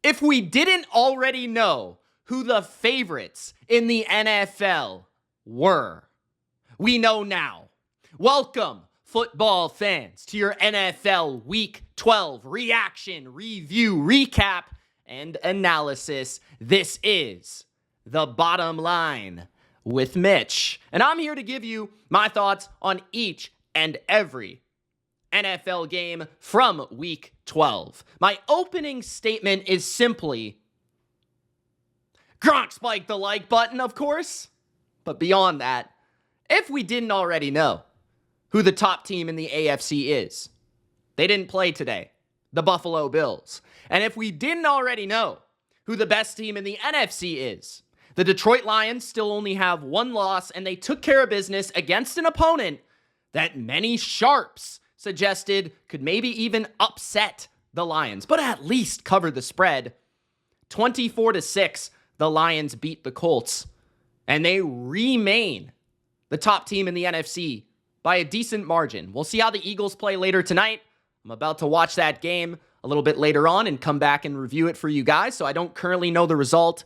If we didn't already know who the favorites in the NFL were, we know now. Welcome, football fans, to your NFL Week 12 reaction, review, recap, and analysis. This is The Bottom Line with Mitch, and I'm here to give you my thoughts on each and every NFL game from Week 12. My opening statement is simply, Gronk spiked the like button, of course. But beyond that, if we didn't already know who the top team in the AFC is, they didn't play today, the Buffalo Bills. And if we didn't already know who the best team in the NFC is, the Detroit Lions still only have one loss, and they took care of business against an opponent that many sharps suggested could maybe even upset the Lions, but at least cover the spread. 24-6, the Lions beat the Colts, and they remain the top team in the NFC by a decent margin. We'll see how the Eagles play later tonight. I'm about to watch that game a little bit later on and come back and review it for you guys, so I don't currently know the result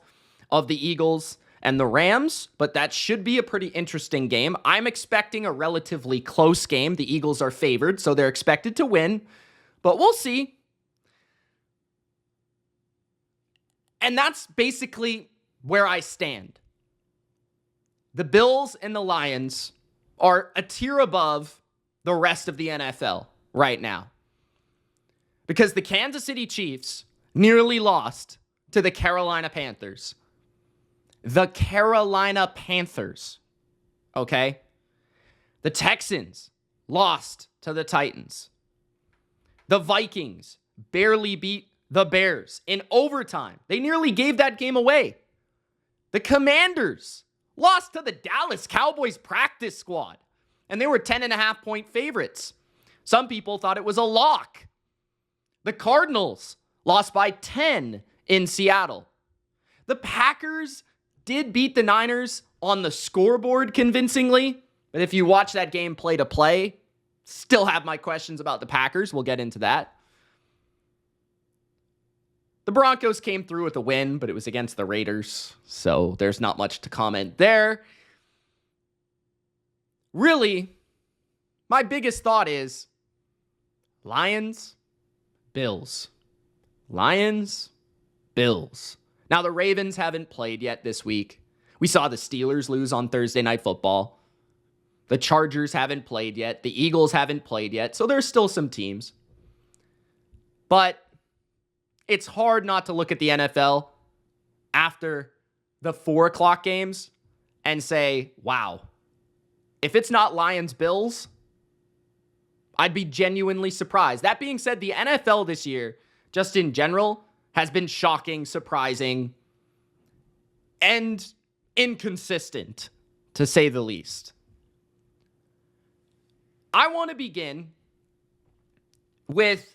of the Eagles and the Rams, but that should be a pretty interesting game. I'm expecting a relatively close game. The Eagles are favored, so they're expected to win, but we'll see. And that's basically where I stand. The Bills and the Lions are a tier above the rest of the NFL right now, because the Kansas City Chiefs nearly lost to the Carolina Panthers. The Carolina Panthers, okay? The Texans lost to the Titans. The Vikings barely beat the Bears in overtime. They nearly gave that game away. The Commanders lost to the Dallas Cowboys practice squad, and they were 10.5-point favorites. Some people thought it was a lock. The Cardinals lost by 10 in Seattle. The Packers did beat the Niners on the scoreboard convincingly, but if you watch that game play to play, still have my questions about the Packers. We'll get into that. The Broncos came through with a win, but it was against the Raiders, so there's not much to comment there. Really, my biggest thought is Lions, Bills. Lions, Bills. Now, the Ravens haven't played yet this week. We saw the Steelers lose on Thursday Night Football. The Chargers haven't played yet. The Eagles haven't played yet. So there's still some teams. But it's hard not to look at the NFL after the 4 o'clock games and say, wow, if it's not Lions-Bills, I'd be genuinely surprised. That being said, the NFL this year, just in general, has been shocking, surprising, and inconsistent, to say the least. I want to begin with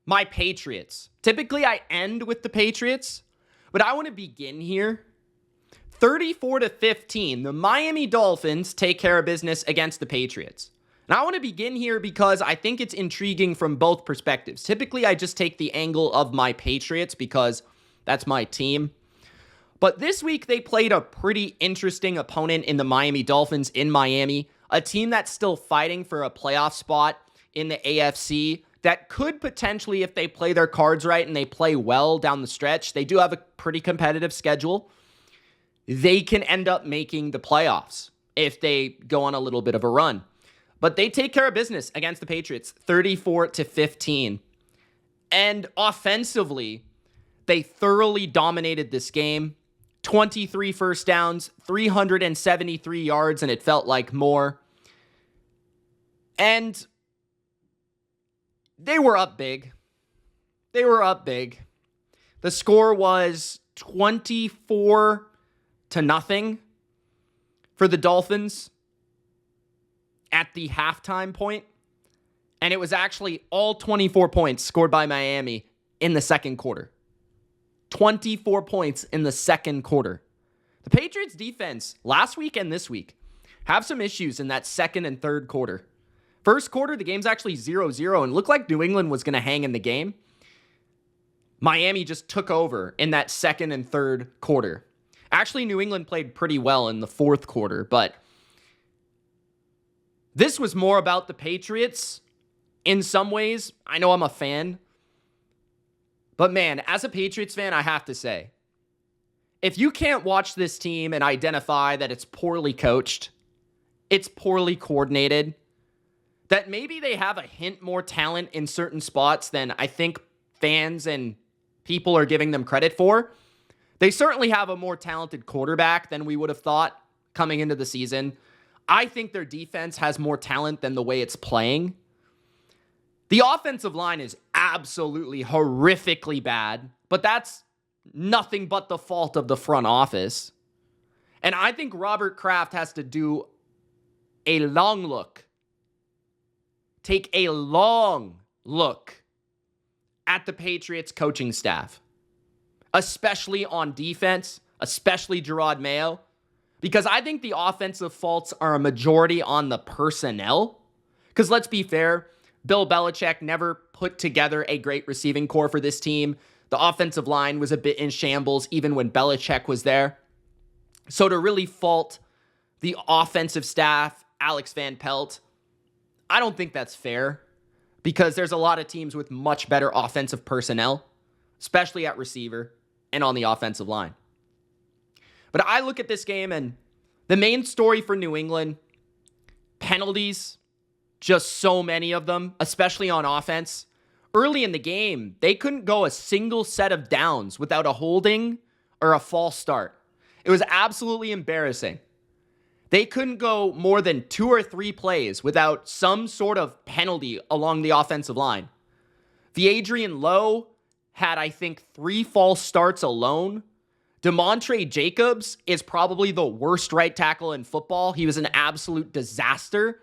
my Patriots. Typically, I end with the Patriots, but I want to begin here. 34-15, the Miami Dolphins take care of business against the Patriots. And I want to begin here because I think it's intriguing from both perspectives. Typically, I just take the angle of my Patriots because that's my team. But this week, they played a pretty interesting opponent in the Miami Dolphins in Miami, a team that's still fighting for a playoff spot in the AFC that could potentially, if they play their cards right and they play well down the stretch, they do have a pretty competitive schedule, they can end up making the playoffs if they go on a little bit of a run. But they take care of business against the Patriots, 34-15. And offensively, they thoroughly dominated this game. 23 first downs, 373 yards, and it felt like more. And they were up big. They were up big. The score was 24-0 for the Dolphins at the halftime point, and it was actually all 24 points scored by Miami in the second quarter. 24 points in the second quarter. The Patriots defense last week and this week have some issues in that second and third quarter. First quarter, the game's actually 0-0 and looked like New England was going to hang in the game. Miami just took over in that second and third quarter. Actually, New England played pretty well in the fourth quarter, but this was more about the Patriots in some ways. I know I'm a fan, but man, as a Patriots fan, I have to say, if you can't watch this team and identify that it's poorly coached, it's poorly coordinated, that maybe they have a hint more talent in certain spots than I think fans and people are giving them credit for. They certainly have a more talented quarterback than we would have thought coming into the season. I think their defense has more talent than the way it's playing. The offensive line is absolutely horrifically bad, but that's nothing but the fault of the front office. And I think Robert Kraft has to do a long look. Take a long look at the Patriots coaching staff, especially on defense, especially Gerard Mayo, because I think the offensive faults are a majority on the personnel. Because let's be fair, Bill Belichick never put together a great receiving core for this team. The offensive line was a bit in shambles even when Belichick was there. So to really fault the offensive staff, Alex Van Pelt, I don't think that's fair, because there's a lot of teams with much better offensive personnel, especially at receiver and on the offensive line. But I look at this game, and the main story for New England, penalties, just so many of them, especially on offense. Early in the game, they couldn't go a single set of downs without a holding or a false start. It was absolutely embarrassing. They couldn't go more than 2 or 3 plays without some sort of penalty along the offensive line. The Adrian Lowe had, I think, 3 false starts alone. DeMontre Jacobs is probably the worst right tackle in football. He was an absolute disaster.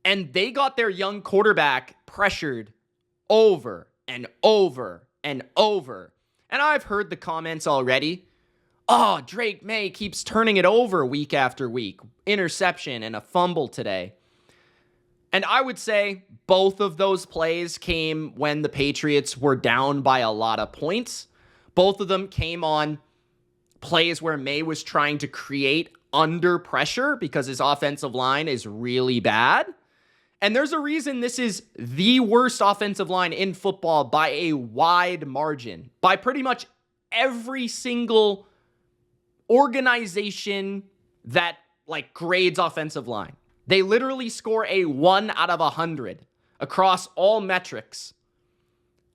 And they got their young quarterback pressured over and over and over. And I've heard the comments already. Oh, Drake May keeps turning it over week after week. Interception and a fumble today. And I would say both of those plays came when the Patriots were down by a lot of points. Both of them came on plays where May was trying to create under pressure because his offensive line is really bad. And there's a reason this is the worst offensive line in football by a wide margin. By pretty much every single organization that grades offensive line. They literally score a 1 out of 100 across all metrics.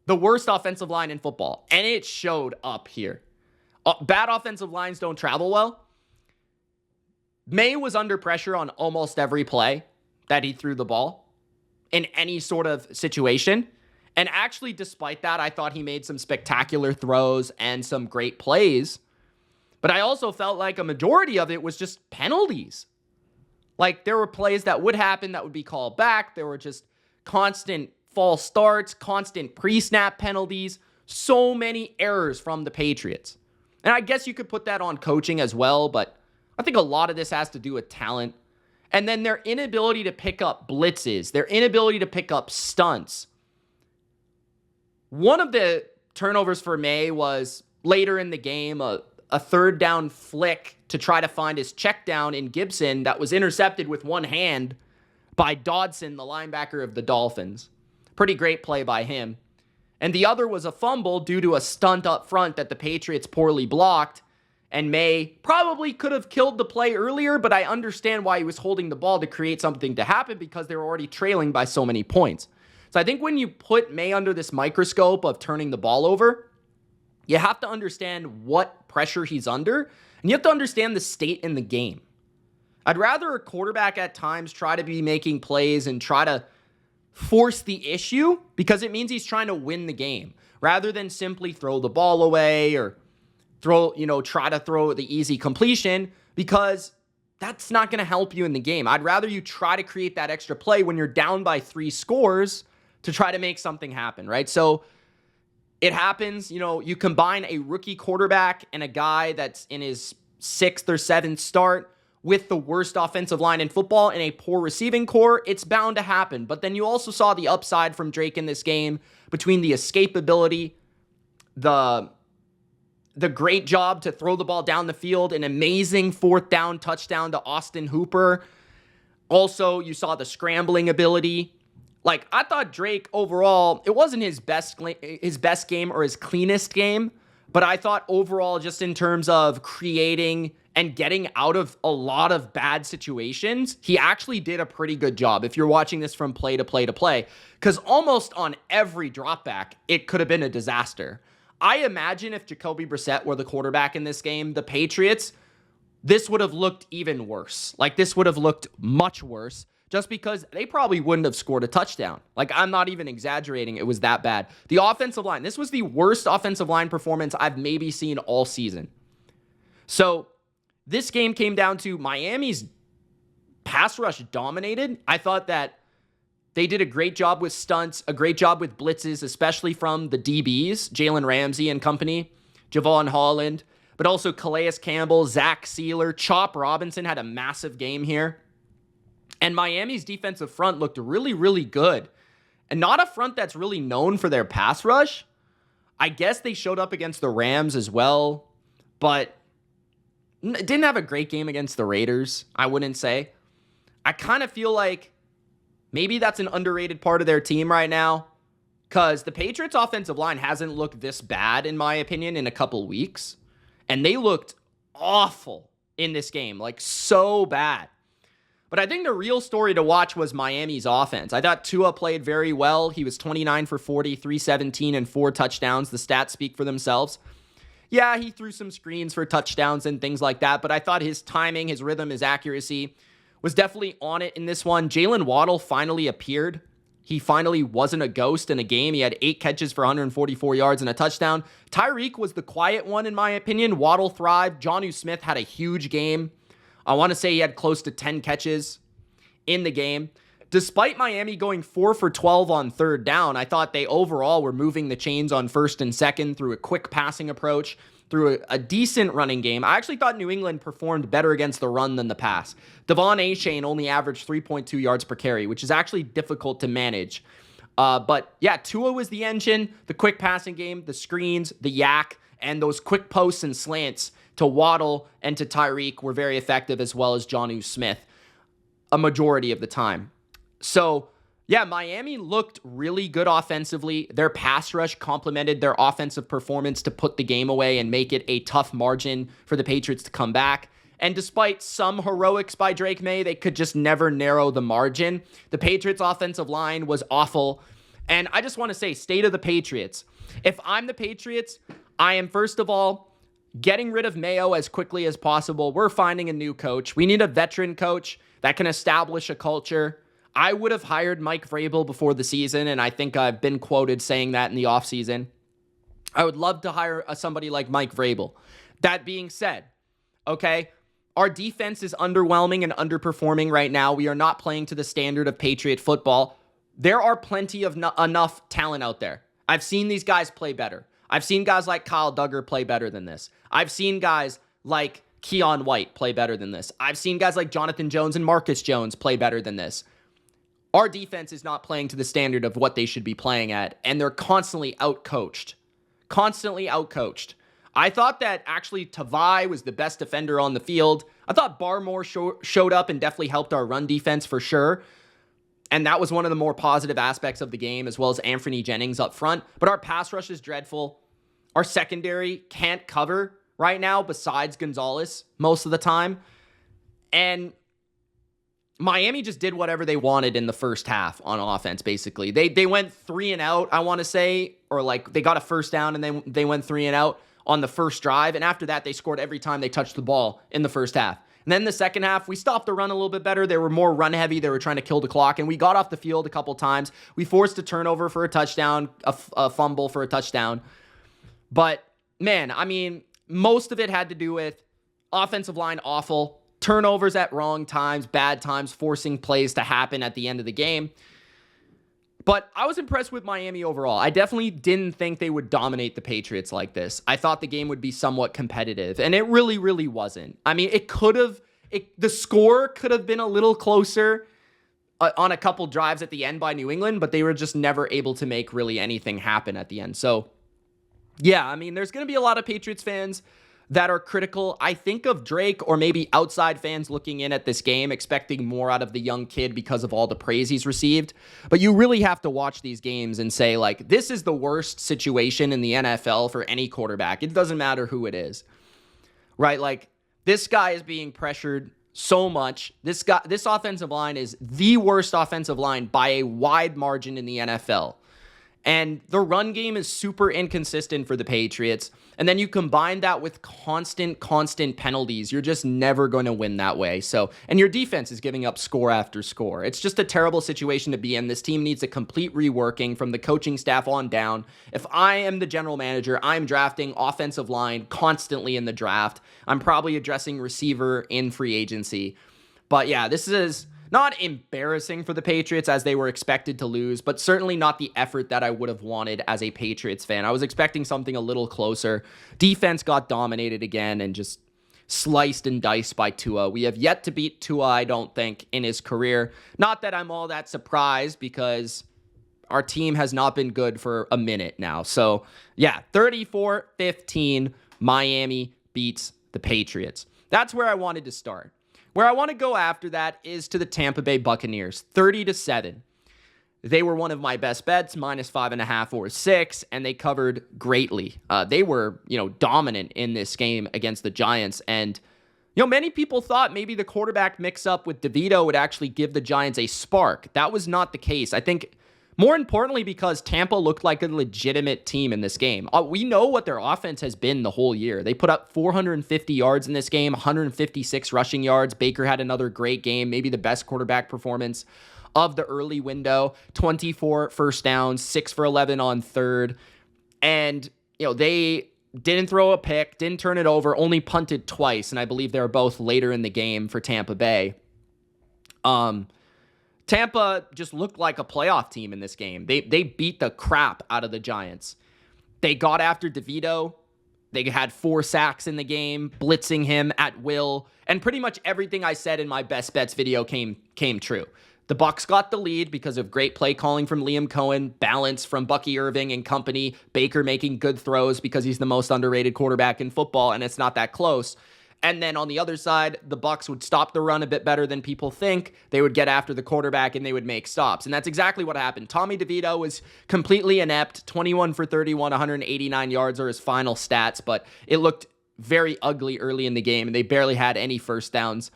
The worst offensive line in football. And it showed up here. Bad offensive lines don't travel well. May was under pressure on almost every play that he threw the ball in any sort of situation. And actually, despite that, I thought he made some spectacular throws and some great plays. But I also felt like a majority of it was just penalties. There were plays that would happen that would be called back. There were just constant false starts, constant pre-snap penalties, so many errors from the Patriots. And I guess you could put that on coaching as well, but I think a lot of this has to do with talent. And then their inability to pick up blitzes, their inability to pick up stunts. One of the turnovers for May was later in the game, a third down flick to try to find his check down in Gibson that was intercepted with one hand by Dodson, the linebacker of the Dolphins. Pretty great play by him. And the other was a fumble due to a stunt up front that the Patriots poorly blocked. And May probably could have killed the play earlier, but I understand why he was holding the ball to create something to happen because they were already trailing by so many points. So I think when you put May under this microscope of turning the ball over, you have to understand what pressure he's under, and you have to understand the state in the game. I'd rather a quarterback at times try to be making plays and try to force the issue because it means he's trying to win the game rather than simply throw the ball away or try to throw the easy completion, because that's not going to help you in the game. I'd rather you try to create that extra play when you're down by 3 scores to try to make something happen, right? So it happens, you combine a rookie quarterback and a guy that's in his 6th or 7th start with the worst offensive line in football and a poor receiving core, it's bound to happen. But then you also saw the upside from Drake in this game between the escapability, the great job to throw the ball down the field, an amazing fourth down touchdown to Austin Hooper. Also, you saw the scrambling ability. Like, I thought Drake overall, it wasn't his best game or his cleanest game, but I thought overall, just in terms of creating and getting out of a lot of bad situations, he actually did a pretty good job if you're watching this from play to play to play, because almost on every dropback, it could have been a disaster. I imagine if Jacoby Brissett were the quarterback in this game, the Patriots, this would have looked even worse. Like, this would have looked much worse, just because they probably wouldn't have scored a touchdown. Like, I'm not even exaggerating. It was that bad. The offensive line, this was the worst offensive line performance I've maybe seen all season. So this game came down to Miami's pass rush dominated. I thought that they did a great job with stunts, a great job with blitzes, especially from the DBs, Jalen Ramsey and company, Javon Holland, but also Calais Campbell, Zach Sealer, Chop Robinson had a massive game here. And Miami's defensive front looked really, really good. And not a front that's really known for their pass rush. I guess they showed up against the Rams as well, but didn't have a great game against the Raiders, I wouldn't say. I kind of feel like maybe that's an underrated part of their team right now, because the Patriots' offensive line hasn't looked this bad, in my opinion, in a couple weeks. And they looked awful in this game, like so bad. But I think the real story to watch was Miami's offense. I thought Tua played very well. He was 29 for 40, 317, and 4 touchdowns. The stats speak for themselves. Yeah, he threw some screens for touchdowns and things like that, but I thought his timing, his rhythm, his accuracy was definitely on it in this one. Jalen Waddle finally appeared. He finally wasn't a ghost in a game. He had 8 catches for 144 yards and a touchdown. Tyreek was the quiet one, in my opinion. Waddle thrived. Jonnu Smith had a huge game. I want to say he had close to 10 catches in the game. Despite Miami going 4 for 12 on third down, I thought they overall were moving the chains on first and second through a quick passing approach, through a decent running game. I actually thought New England performed better against the run than the pass. Devon Achane only averaged 3.2 yards per carry, which is actually difficult to manage. But yeah, Tua was the engine, the quick passing game, the screens, the yak, and those quick posts and slants to Waddle and to Tyreek were very effective, as well as Jonnu Smith a majority of the time. So yeah, Miami looked really good offensively. Their pass rush complemented their offensive performance to put the game away and make it a tough margin for the Patriots to come back. And despite some heroics by Drake May, they could just never narrow the margin. The Patriots' offensive line was awful. And I just want to say, state of the Patriots. If I'm the Patriots, I am, first of all, getting rid of Mayo as quickly as possible. We're finding a new coach. We need a veteran coach that can establish a culture. I would have hired Mike Vrabel before the season, and I think I've been quoted saying that in the offseason. I would love to hire somebody like Mike Vrabel. That being said, okay, our defense is underwhelming and underperforming right now. We are not playing to the standard of Patriot football. There are plenty of enough talent out there. I've seen these guys play better. I've seen guys like Kyle Duggar play better than this. I've seen guys like Keon White play better than this. I've seen guys like Jonathan Jones and Marcus Jones play better than this. Our defense is not playing to the standard of what they should be playing at, and they're constantly outcoached. Constantly outcoached. I thought that actually Tavai was the best defender on the field. I thought Barmore showed up and definitely helped our run defense for sure. And that was one of the more positive aspects of the game, as well as Anthony Jennings up front. But our pass rush is dreadful. Our secondary can't cover right now besides Gonzalez most of the time. And Miami just did whatever they wanted in the first half on offense, basically. They went 3 and out, I want to say, or like they got a first down and then they went 3 and out on the first drive. And after that, they scored every time they touched the ball in the first half. And then the second half, we stopped the run a little bit better. They were more run heavy. They were trying to kill the clock, and we got off the field a couple times. We forced a turnover for a touchdown, a fumble for a touchdown. But man, I mean, most of it had to do with offensive line awful, turnovers at wrong times, bad times, forcing plays to happen at the end of the game. But I was impressed with Miami overall. I definitely didn't think they would dominate the Patriots like this. I thought the game would be somewhat competitive, and it really, really wasn't. I mean, it could have the score could have been a little closer on a couple drives at the end by New England, but they were just never able to make really anything happen at the end. So, yeah, I mean, there's going to be a lot of Patriots fans that are critical. I think of Drake or maybe outside fans looking in at this game, expecting more out of the young kid because of all the praise he's received. But you really have to watch these games and say, like, this is the worst situation in the NFL for any quarterback. It doesn't matter who it is, right? Like, this guy is being pressured so much. This offensive line is the worst offensive line by a wide margin in the NFL. And the run game is super inconsistent for the Patriots. And then you combine that with constant penalties. You're just never going to win that way. So, and your defense is giving up score after score. It's just a terrible situation to be in. This team needs a complete reworking from the coaching staff on down. If I am the general manager, I'm drafting offensive line constantly in the draft. I'm probably addressing receiver in free agency. But yeah, this is not embarrassing for the Patriots as they were expected to lose, but certainly not the effort that I would have wanted as a Patriots fan. I was expecting something a little closer. Defense got dominated again and just sliced and diced by Tua. We have yet to beat Tua, I don't think, in his career. Not that I'm all that surprised because our team has not been good for a minute now. So, yeah, 34-15, Miami beats the Patriots. That's where I wanted to start. Where I want to go after that is to the Tampa Bay Buccaneers, 30-7. They were one of my best bets, -5.5 or 6, and they covered greatly. They were, dominant in this game against the Giants. And, many people thought maybe the quarterback mix-up with DeVito would actually give the Giants a spark. That was not the case. I think, more importantly, because Tampa looked like a legitimate team in this game. We know what their offense has been the whole year. They put up 450 yards in this game, 156 rushing yards. Baker had another great game, maybe the best quarterback performance of the early window. 24 first downs, 6 for 11 on third. And, they didn't throw a pick, didn't turn it over, only punted twice. And I believe they were both later in the game for Tampa Bay. Tampa just looked like a playoff team in this game. They beat the crap out of the Giants. They got after DeVito. They had 4 sacks in the game, blitzing him at will. And pretty much everything I said in my best bets video came true. The Bucs got the lead because of great play calling from Liam Cohen, balance from Bucky Irving and company, Baker making good throws because he's the most underrated quarterback in football, and it's not that close. And then on the other side, the Bucs would stop the run a bit better than people think. They would get after the quarterback and they would make stops. And that's exactly what happened. Tommy DeVito was completely inept. 21 for 31, 189 yards are his final stats, but it looked very ugly early in the game and they barely had any first downs.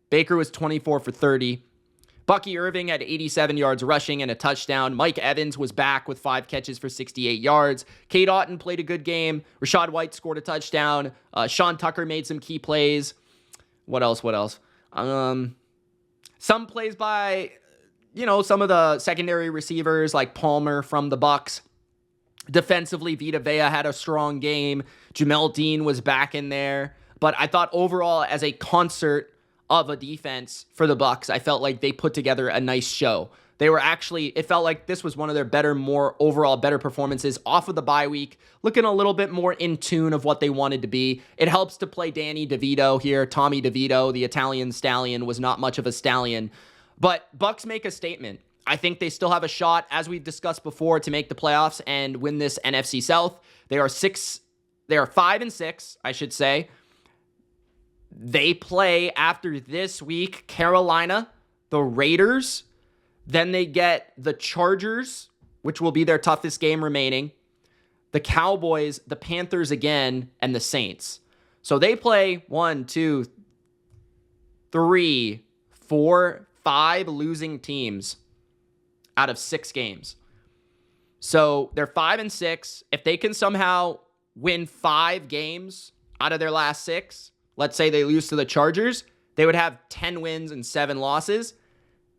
Baker was 24 for 30. Bucky Irving had 87 yards rushing and a touchdown. Mike Evans was back with 5 catches for 68 yards. Cade Otton played a good game. Rachaad White scored a touchdown. Sean Tucker made some key plays. What else? Some plays by, some of the secondary receivers like Palmer from the Bucs. Defensively, Vita Vea had a strong game. Jamel Dean was back in there. But I thought overall, as a concert of a defense for the Bucs, I felt like they put together a nice show. It felt like this was one of their better performances off of the bye week, looking a little bit more in tune of what they wanted to be. It helps to play Danny DeVito here. Tommy DeVito, the Italian stallion, was not much of a stallion. But Bucs make a statement. I think they still have a shot, as we've discussed before, to make the playoffs and win this NFC South. They are 5-6, I should say. They play after this week Carolina, the Raiders. Then they get the Chargers, which will be their toughest game remaining. The Cowboys, the Panthers again, and the Saints. So they play 1, 2, 3, 4, 5 losing teams out of 6 games. So they're 5-6. If they can somehow win 5 games out of their last 6, let's say they lose to the Chargers, they would have 10 wins and 7 losses.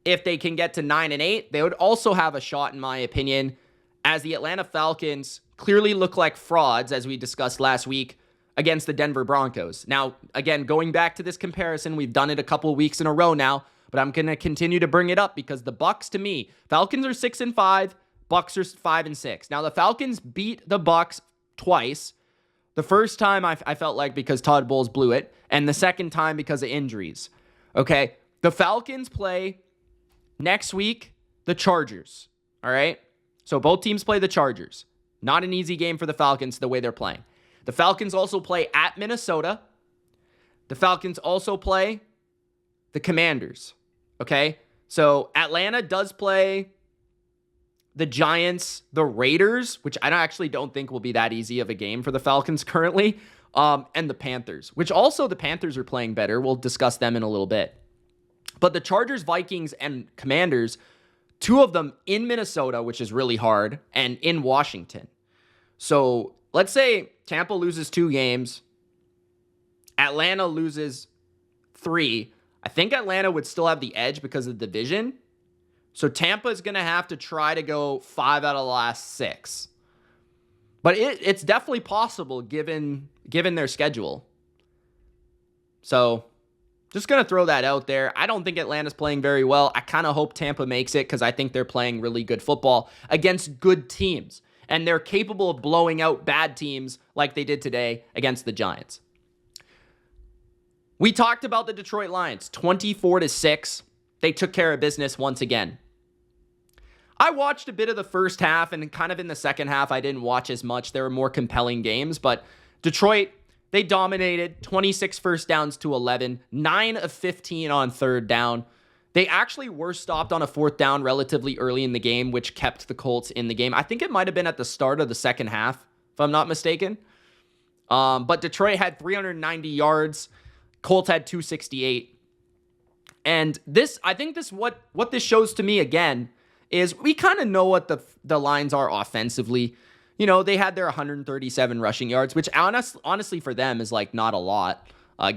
If they can get to 9-8, they would also have a shot, in my opinion, as the Atlanta Falcons clearly look like frauds, as we discussed last week, against the Denver Broncos. Now, again, going back to this comparison, we've done it a couple of weeks in a row now, but I'm going to continue to bring it up because the Bucs, to me, Falcons are 6-5, Bucs are 5-6. Now, the Falcons beat the Bucs twice. The first time I felt like because Todd Bowles blew it, and the second time because of injuries. Okay. The Falcons play next week the Chargers. All right. So both teams play the Chargers. Not an easy game for the Falcons the way they're playing. The Falcons also play at Minnesota. The Falcons also play the Commanders. Okay. So Atlanta does play the Giants, the Raiders, which I actually don't think will be that easy of a game for the Falcons currently, and the Panthers, which also the Panthers are playing better. We'll discuss them in a little bit. But the Chargers, Vikings, and Commanders, two of them in Minnesota, which is really hard, and in Washington. So let's say Tampa loses 2 games, Atlanta loses 3. I think Atlanta would still have the edge because of the division. So Tampa is going to have to try to go 5 out of the last 6. But it's definitely possible given their schedule. So just going to throw that out there. I don't think Atlanta's playing very well. I kind of hope Tampa makes it because I think they're playing really good football against good teams. And they're capable of blowing out bad teams like they did today against the Giants. We talked about the Detroit Lions, 24-6. They took care of business once again. I watched a bit of the first half, and kind of in the second half, I didn't watch as much. There were more compelling games, but Detroit, they dominated 26 first downs to 11, 9 of 15 on third down. They actually were stopped on a fourth down relatively early in the game, which kept the Colts in the game. I think it might have been at the start of the second half, if I'm not mistaken. But Detroit had 390 yards. Colts had 268. And I think what this shows to me again is we kind of know what the Lions are offensively. You know, they had their 137 rushing yards, which honestly for them is like not a lot.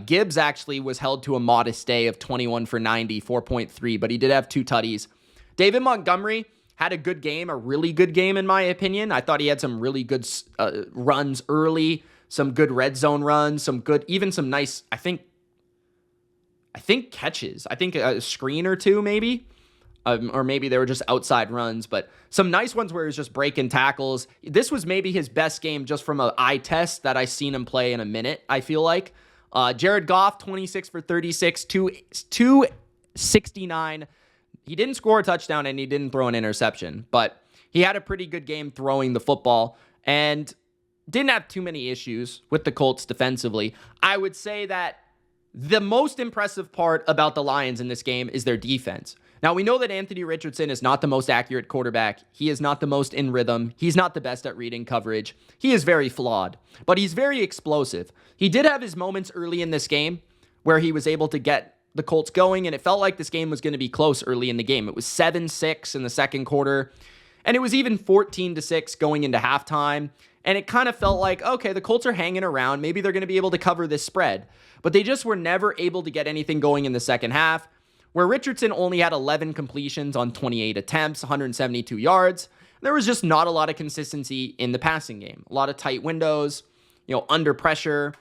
Gibbs actually was held to a modest day of 21 for 90, 4.3, but he did have 2 tutties. David Montgomery had a good game, a really good game in my opinion. I thought he had some really good runs early, some good red zone runs, even some nice, I think catches. I think a screen or 2 maybe. Or maybe they were just outside runs, but some nice ones where he was just breaking tackles. This was maybe his best game just from an eye test that I've seen him play in a minute, I feel like. Jared Goff, 26 for 36, 269. He didn't score a touchdown and he didn't throw an interception, but he had a pretty good game throwing the football and didn't have too many issues with the Colts defensively. I would say that the most impressive part about the Lions in this game is their defense. Now, we know that Anthony Richardson is not the most accurate quarterback. He is not the most in rhythm. He's not the best at reading coverage. He is very flawed, but he's very explosive. He did have his moments early in this game where he was able to get the Colts going, and it felt like this game was going to be close early in the game. It was 7-6 in the second quarter, and it was even 14-6 going into halftime, and it kind of felt like, okay, the Colts are hanging around. Maybe they're going to be able to cover this spread, but they just were never able to get anything going in the second half, where Richardson only had 11 completions on 28 attempts, 172 yards. There was just not a lot of consistency in the passing game. A lot of tight windows, under pressure,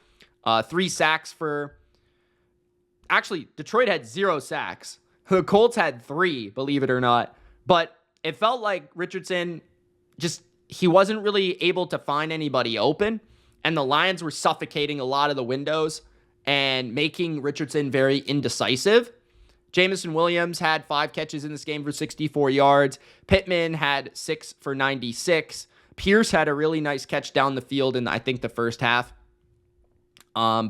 3 sacks for... Actually, Detroit had 0 sacks. The Colts had 3, believe it or not. But it felt like Richardson he wasn't really able to find anybody open, and the Lions were suffocating a lot of the windows and making Richardson very indecisive. Jamison Williams had 5 catches in this game for 64 yards. Pittman had 6 for 96. Pierce had a really nice catch down the field in, I think, the first half.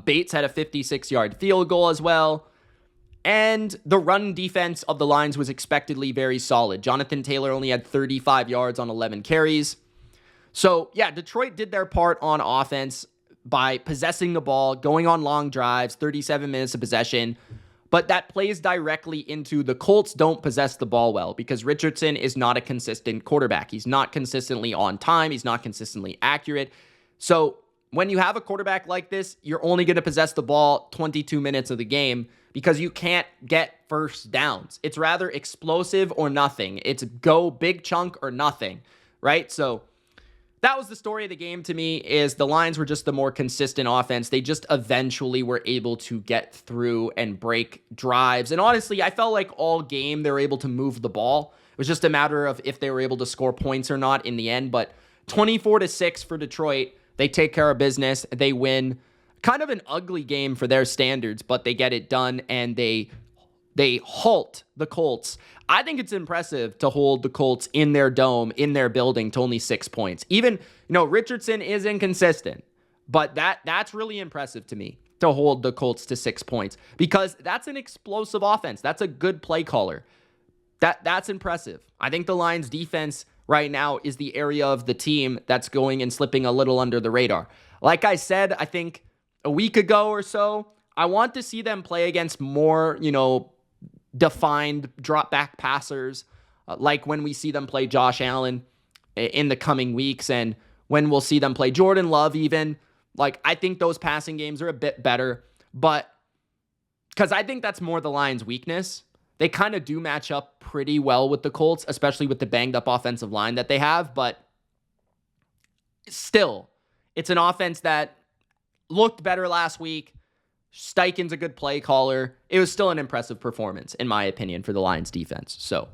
Bates had a 56-yard field goal as well. And the run defense of the Lions was expectedly very solid. Jonathan Taylor only had 35 yards on 11 carries. So, yeah, Detroit did their part on offense by possessing the ball, going on long drives, 37 minutes of possession. But that plays directly into the Colts don't possess the ball well because Richardson is not a consistent quarterback. He's not consistently on time. He's not consistently accurate. So when you have a quarterback like this, you're only going to possess the ball 22 minutes of the game because you can't get first downs. It's rather explosive or nothing. It's go big chunk or nothing, right? So that was the story of the game to me, is the Lions were just the more consistent offense. They just eventually were able to get through and break drives. And honestly, I felt like all game they were able to move the ball. It was just a matter of if they were able to score points or not in the end. But 24-6 for Detroit. They take care of business. They win. Kind of an ugly game for their standards, but they get it done, and they They halt the Colts. I think it's impressive to hold the Colts in their dome, in their building, to only 6 points. Even, Richardson is inconsistent, but that's really impressive to me, to hold the Colts to 6 points, because that's an explosive offense. That's a good play caller. That's impressive. I think the Lions defense right now is the area of the team that's going and slipping a little under the radar. Like I said, I think a week ago or so, I want to see them play against more, defined drop back passers, like when we see them play Josh Allen in the coming weeks, and when we'll see them play Jordan Love even. Like, I think those passing games are a bit better, but because I think that's more the Lions' weakness. They kind of do match up pretty well with the Colts, especially with the banged up offensive line that they have, but still, it's an offense that looked better last week. Steichen's a good play caller. It was still an impressive performance, in my opinion, for the Lions defense. So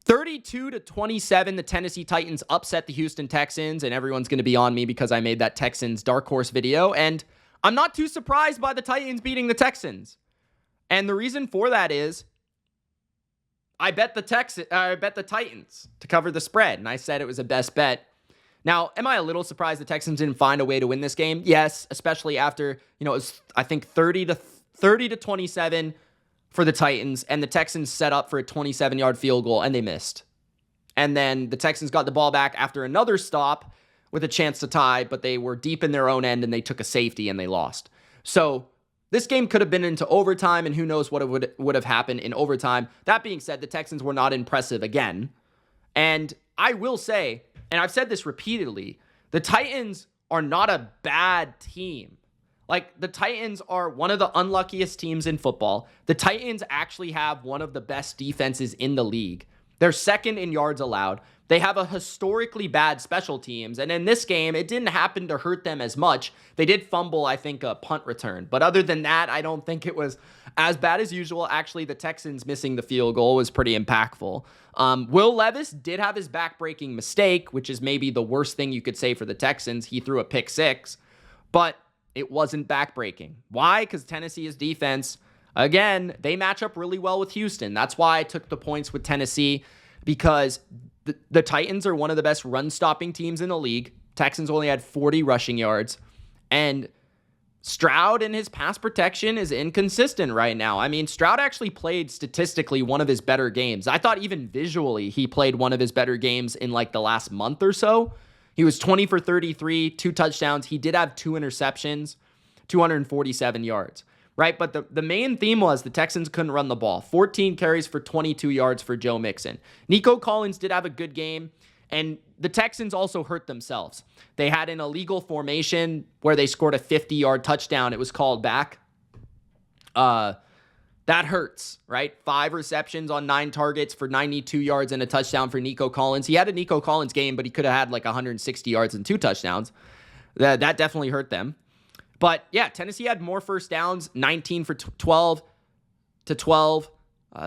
32-27, the Tennessee Titans upset the Houston Texans, and everyone's going to be on me because I made that Texans dark horse video, and I'm not too surprised by the Titans beating the Texans. And the reason for that is I bet the Titans to cover the spread, and I said it was a best bet. Now, am I a little surprised the Texans didn't find a way to win this game? Yes, especially after, it was, I think, 30-27 for the Titans, and the Texans set up for a 27-yard field goal, and they missed. And then the Texans got the ball back after another stop with a chance to tie, but they were deep in their own end, and they took a safety, and they lost. So this game could have been into overtime, and who knows what would have happened in overtime. That being said, the Texans were not impressive again. And I will say, and I've said this repeatedly, the Titans are not a bad team. Like, the Titans are one of the unluckiest teams in football. The Titans actually have one of the best defenses in the league. They're second in yards allowed. They have a historically bad special teams. And in this game, it didn't happen to hurt them as much. They did fumble, I think, a punt return. But other than that, I don't think it was as bad as usual. Actually, the Texans missing the field goal was pretty impactful. Will Levis did have his back-breaking mistake, which is maybe the worst thing you could say for the Texans. He threw a pick six, but it wasn't back-breaking. Why? Because Tennessee's defense, again, they match up really well with Houston. That's why I took the points with Tennessee, because the Titans are one of the best run-stopping teams in the league. Texans only had 40 rushing yards, and Stroud and his pass protection is inconsistent right now. I mean, Stroud actually played statistically one of his better games. I thought even visually he played one of his better games in like the last month or so. He was 20 for 33, 2 touchdowns. He did have 2 interceptions, 247 yards, right? But the main theme was the Texans couldn't run the ball. 14 carries for 22 yards for Joe Mixon. Nico Collins did have a good game, and the Texans also hurt themselves. They had an illegal formation where they scored a 50-yard touchdown. It was called back. That hurts, right? 5 receptions on 9 targets for 92 yards and a touchdown for Nico Collins. He had a Nico Collins game, but he could have had like 160 yards and 2 touchdowns. That definitely hurt them. But yeah, Tennessee had more first downs, 19 for 12 to 12.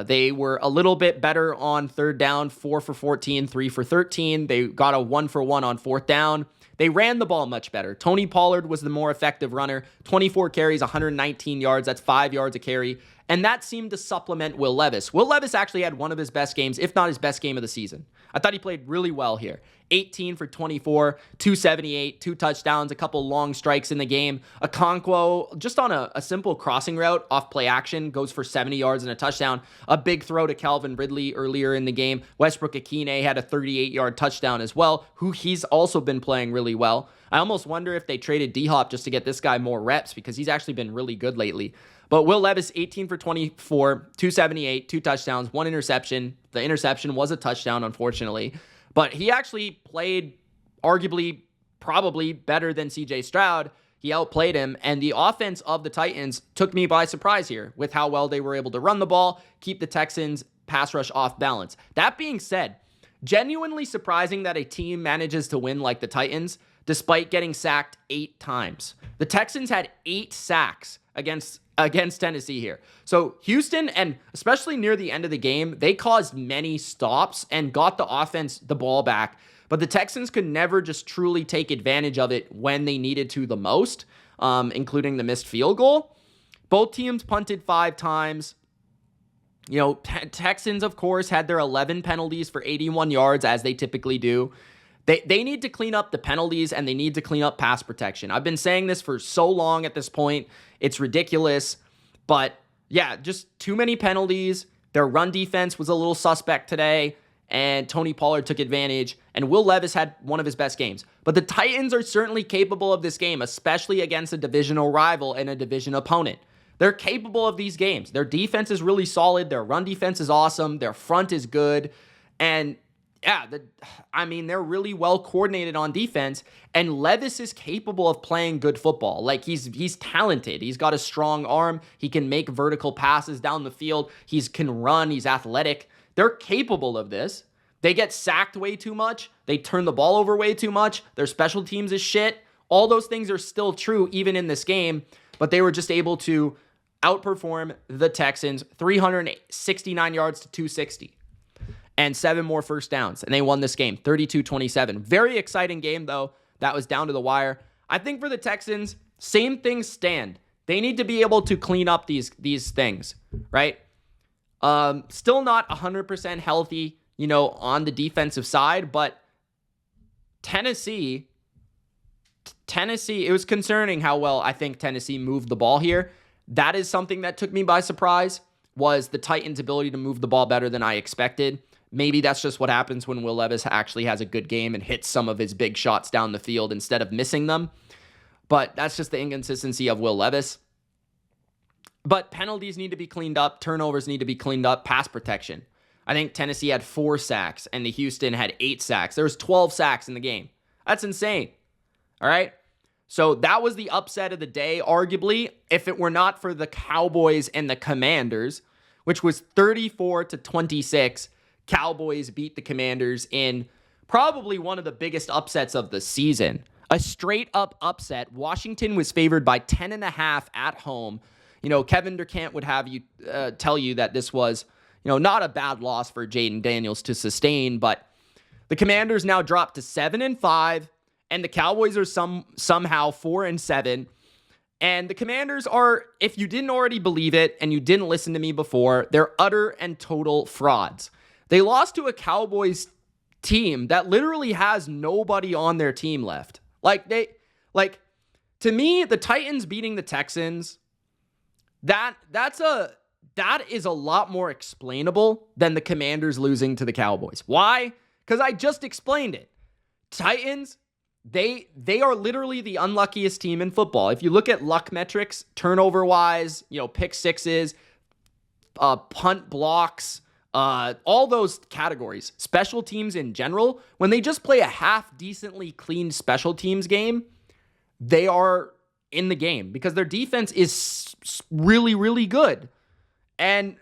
They were a little bit better on third down, 4 for 14, 3 for 13. They got a 1 for 1 on fourth down. They ran the ball much better. Tony Pollard was the more effective runner, 24 carries, 119 yards. That's 5 yards a carry. And that seemed to supplement Will Levis. Will Levis actually had one of his best games, if not his best game of the season. I thought he played really well here. 18 for 24, 278, 2 touchdowns, a couple long strikes in the game. Okonkwo, just on a simple crossing route, off play action, goes for 70 yards and a touchdown. A big throw to Calvin Ridley earlier in the game. Westbrook Akine had a 38-yard touchdown as well, who he's also been playing really well. I almost wonder if they traded D-Hop just to get this guy more reps, because he's actually been really good lately. But Will Levis, 18 for 24, 278, 2 touchdowns, 1 interception. The interception was a touchdown, unfortunately. But he actually played arguably, probably better than CJ Stroud. He outplayed him, and the offense of the Titans took me by surprise here with how well they were able to run the ball, keep the Texans' pass rush off balance. That being said, genuinely surprising that a team manages to win like the Titans despite getting sacked 8 times. The Texans had 8 sacks against Tennessee here. So Houston, and especially near the end of the game, they caused many stops and got the offense the ball back. But the Texans could never just truly take advantage of it when they needed to the most, including the missed field goal. Both teams punted 5 times. Texans, of course, had their 11 penalties for 81 yards, as they typically do. They need to clean up the penalties, and they need to clean up pass protection. I've been saying this for so long at this point. It's ridiculous. But, yeah, just too many penalties. Their run defense was a little suspect today, and Tony Pollard took advantage, and Will Levis had one of his best games. But the Titans are certainly capable of this game, especially against a divisional rival and a division opponent. They're capable of these games. Their defense is really solid. Their run defense is awesome. Their front is good. And yeah, they're really well coordinated on defense. And Levis is capable of playing good football. Like, he's talented. He's got a strong arm. He can make vertical passes down the field. He can run. He's athletic. They're capable of this. They get sacked way too much. They turn the ball over way too much. Their special teams is shit. All those things are still true even in this game. But they were just able to outperform the Texans 369 yards to 260 and 7 more first downs. And they won this game 32-27. Very exciting game, though. That was down to the wire. I think for the Texans, same things stand. They need to be able to clean up these things, right? Still not 100% healthy, on the defensive side, but Tennessee, it was concerning how well I think Tennessee moved the ball here. That is something that took me by surprise, was the Titans' ability to move the ball better than I expected. Maybe that's just what happens when Will Levis actually has a good game and hits some of his big shots down the field instead of missing them. But that's just the inconsistency of Will Levis. But penalties need to be cleaned up. Turnovers need to be cleaned up. Pass protection. I think Tennessee had 4 sacks and the Houston had 8 sacks. There was 12 sacks in the game. That's insane. All right? So that was the upset of the day, arguably, if it were not for the Cowboys and the Commanders, which was 34-26. Cowboys beat the Commanders in probably one of the biggest upsets of the season. A straight-up upset. Washington was favored by 10.5 at home. Kevin Durkant would have you tell you that this was, not a bad loss for Jaden Daniels to sustain, but the Commanders now dropped to 7-5. And the Cowboys are somehow 4-7. And the Commanders are, if you didn't already believe it and you didn't listen to me before, they're utter and total frauds. They lost to a Cowboys team that literally has nobody on their team left. To me, the Titans beating the Texans, that is a lot more explainable than the Commanders losing to the Cowboys. Why? Because I just explained it. Titans, They are literally the unluckiest team in football. If you look at luck metrics, turnover-wise, pick sixes, punt blocks, all those categories, special teams in general, when they just play a half-decently clean special teams game, they are in the game because their defense is really, really good. And,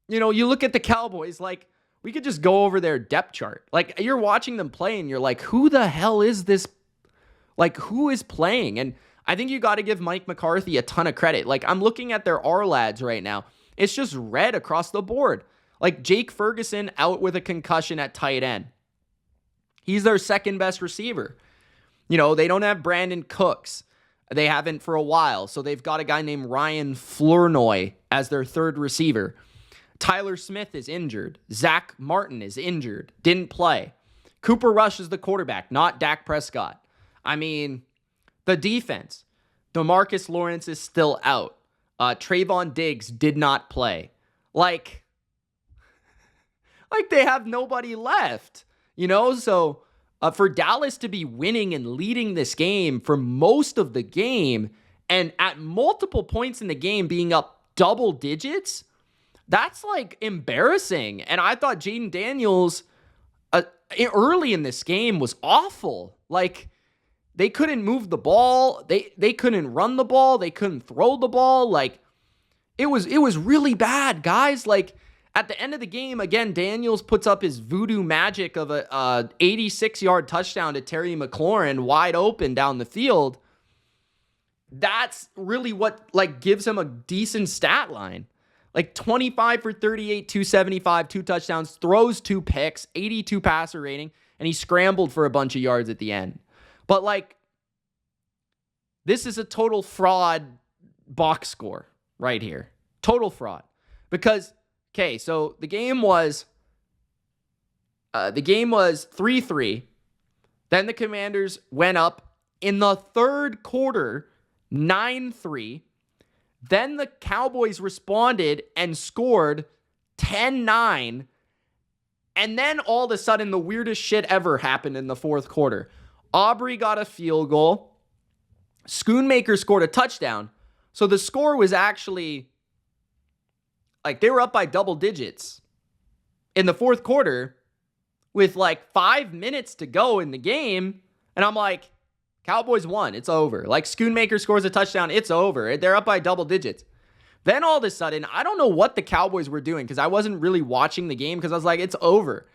you look at the Cowboys, we could just go over their depth chart. You're watching them play and you're like, who the hell is this? Who is playing? And I think you got to give Mike McCarthy a ton of credit. I'm looking at their R-lads right now. It's just red across the board. Jake Ferguson out with a concussion at tight end. He's their second best receiver. They don't have Brandon Cooks. They haven't for a while. So they've got a guy named Ryan Flournoy as their third receiver. Tyler Smith is injured. Zach Martin is injured. Didn't play. Cooper Rush is the quarterback, not Dak Prescott. The defense. DeMarcus Lawrence is still out. Trayvon Diggs did not play. They have nobody left. So for Dallas to be winning and leading this game for most of the game and at multiple points in the game being up double digits, that's embarrassing. And I thought Jaden Daniels early in this game was awful. They couldn't move the ball. They couldn't run the ball. They couldn't throw the ball. It was really bad, guys. At the end of the game, again, Daniels puts up his voodoo magic of a 86-yard touchdown to Terry McLaurin wide open down the field. That's really what gives him a decent stat line. 25 for 38, 275, 2 touchdowns, throws 2 picks, 82 passer rating, and he scrambled for a bunch of yards at the end. But this is a total fraud box score right here. Total fraud. Because Okay, so the game was 3-3. Then the Commanders went up in the third quarter 9-3. Then the Cowboys responded and scored 10-9. And then all of a sudden, the weirdest shit ever happened in the fourth quarter. Aubrey got a field goal. Schoonmaker scored a touchdown. So the score was actually, like, they were up by double digits in the fourth quarter with like 5 minutes to go in the game. And I'm like, Cowboys won. It's over. Like, Schoonmaker scores a touchdown. It's over. They're up by double digits. Then all of a sudden, I don't know what the Cowboys were doing because I wasn't really watching the game because I was like, it's over.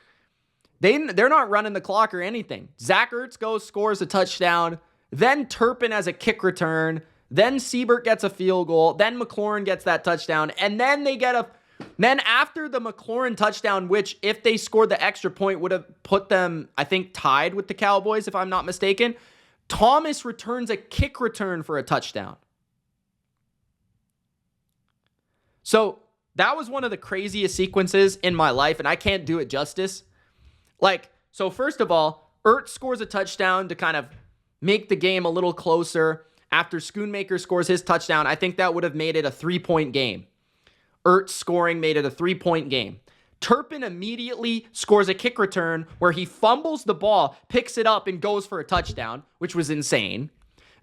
They're not running the clock or anything. Zach Ertz scores a touchdown. Then Turpin has a kick return. Then Siebert gets a field goal. Then McLaurin gets that touchdown. And then then after the McLaurin touchdown, which if they scored the extra point would have put them, I think, tied with the Cowboys, if I'm not mistaken, Thomas returns a kick return for a touchdown. So that was one of the craziest sequences in my life, and I can't do it justice. Like, so first of all, Ertz scores a touchdown to kind of make the game a little closer. After Schoonmaker scores his touchdown, I think that would have made it a 3-point game. Ertz scoring made it a 3-point game. Turpin immediately scores a kick return where he fumbles the ball, picks it up, and goes for a touchdown, which was insane.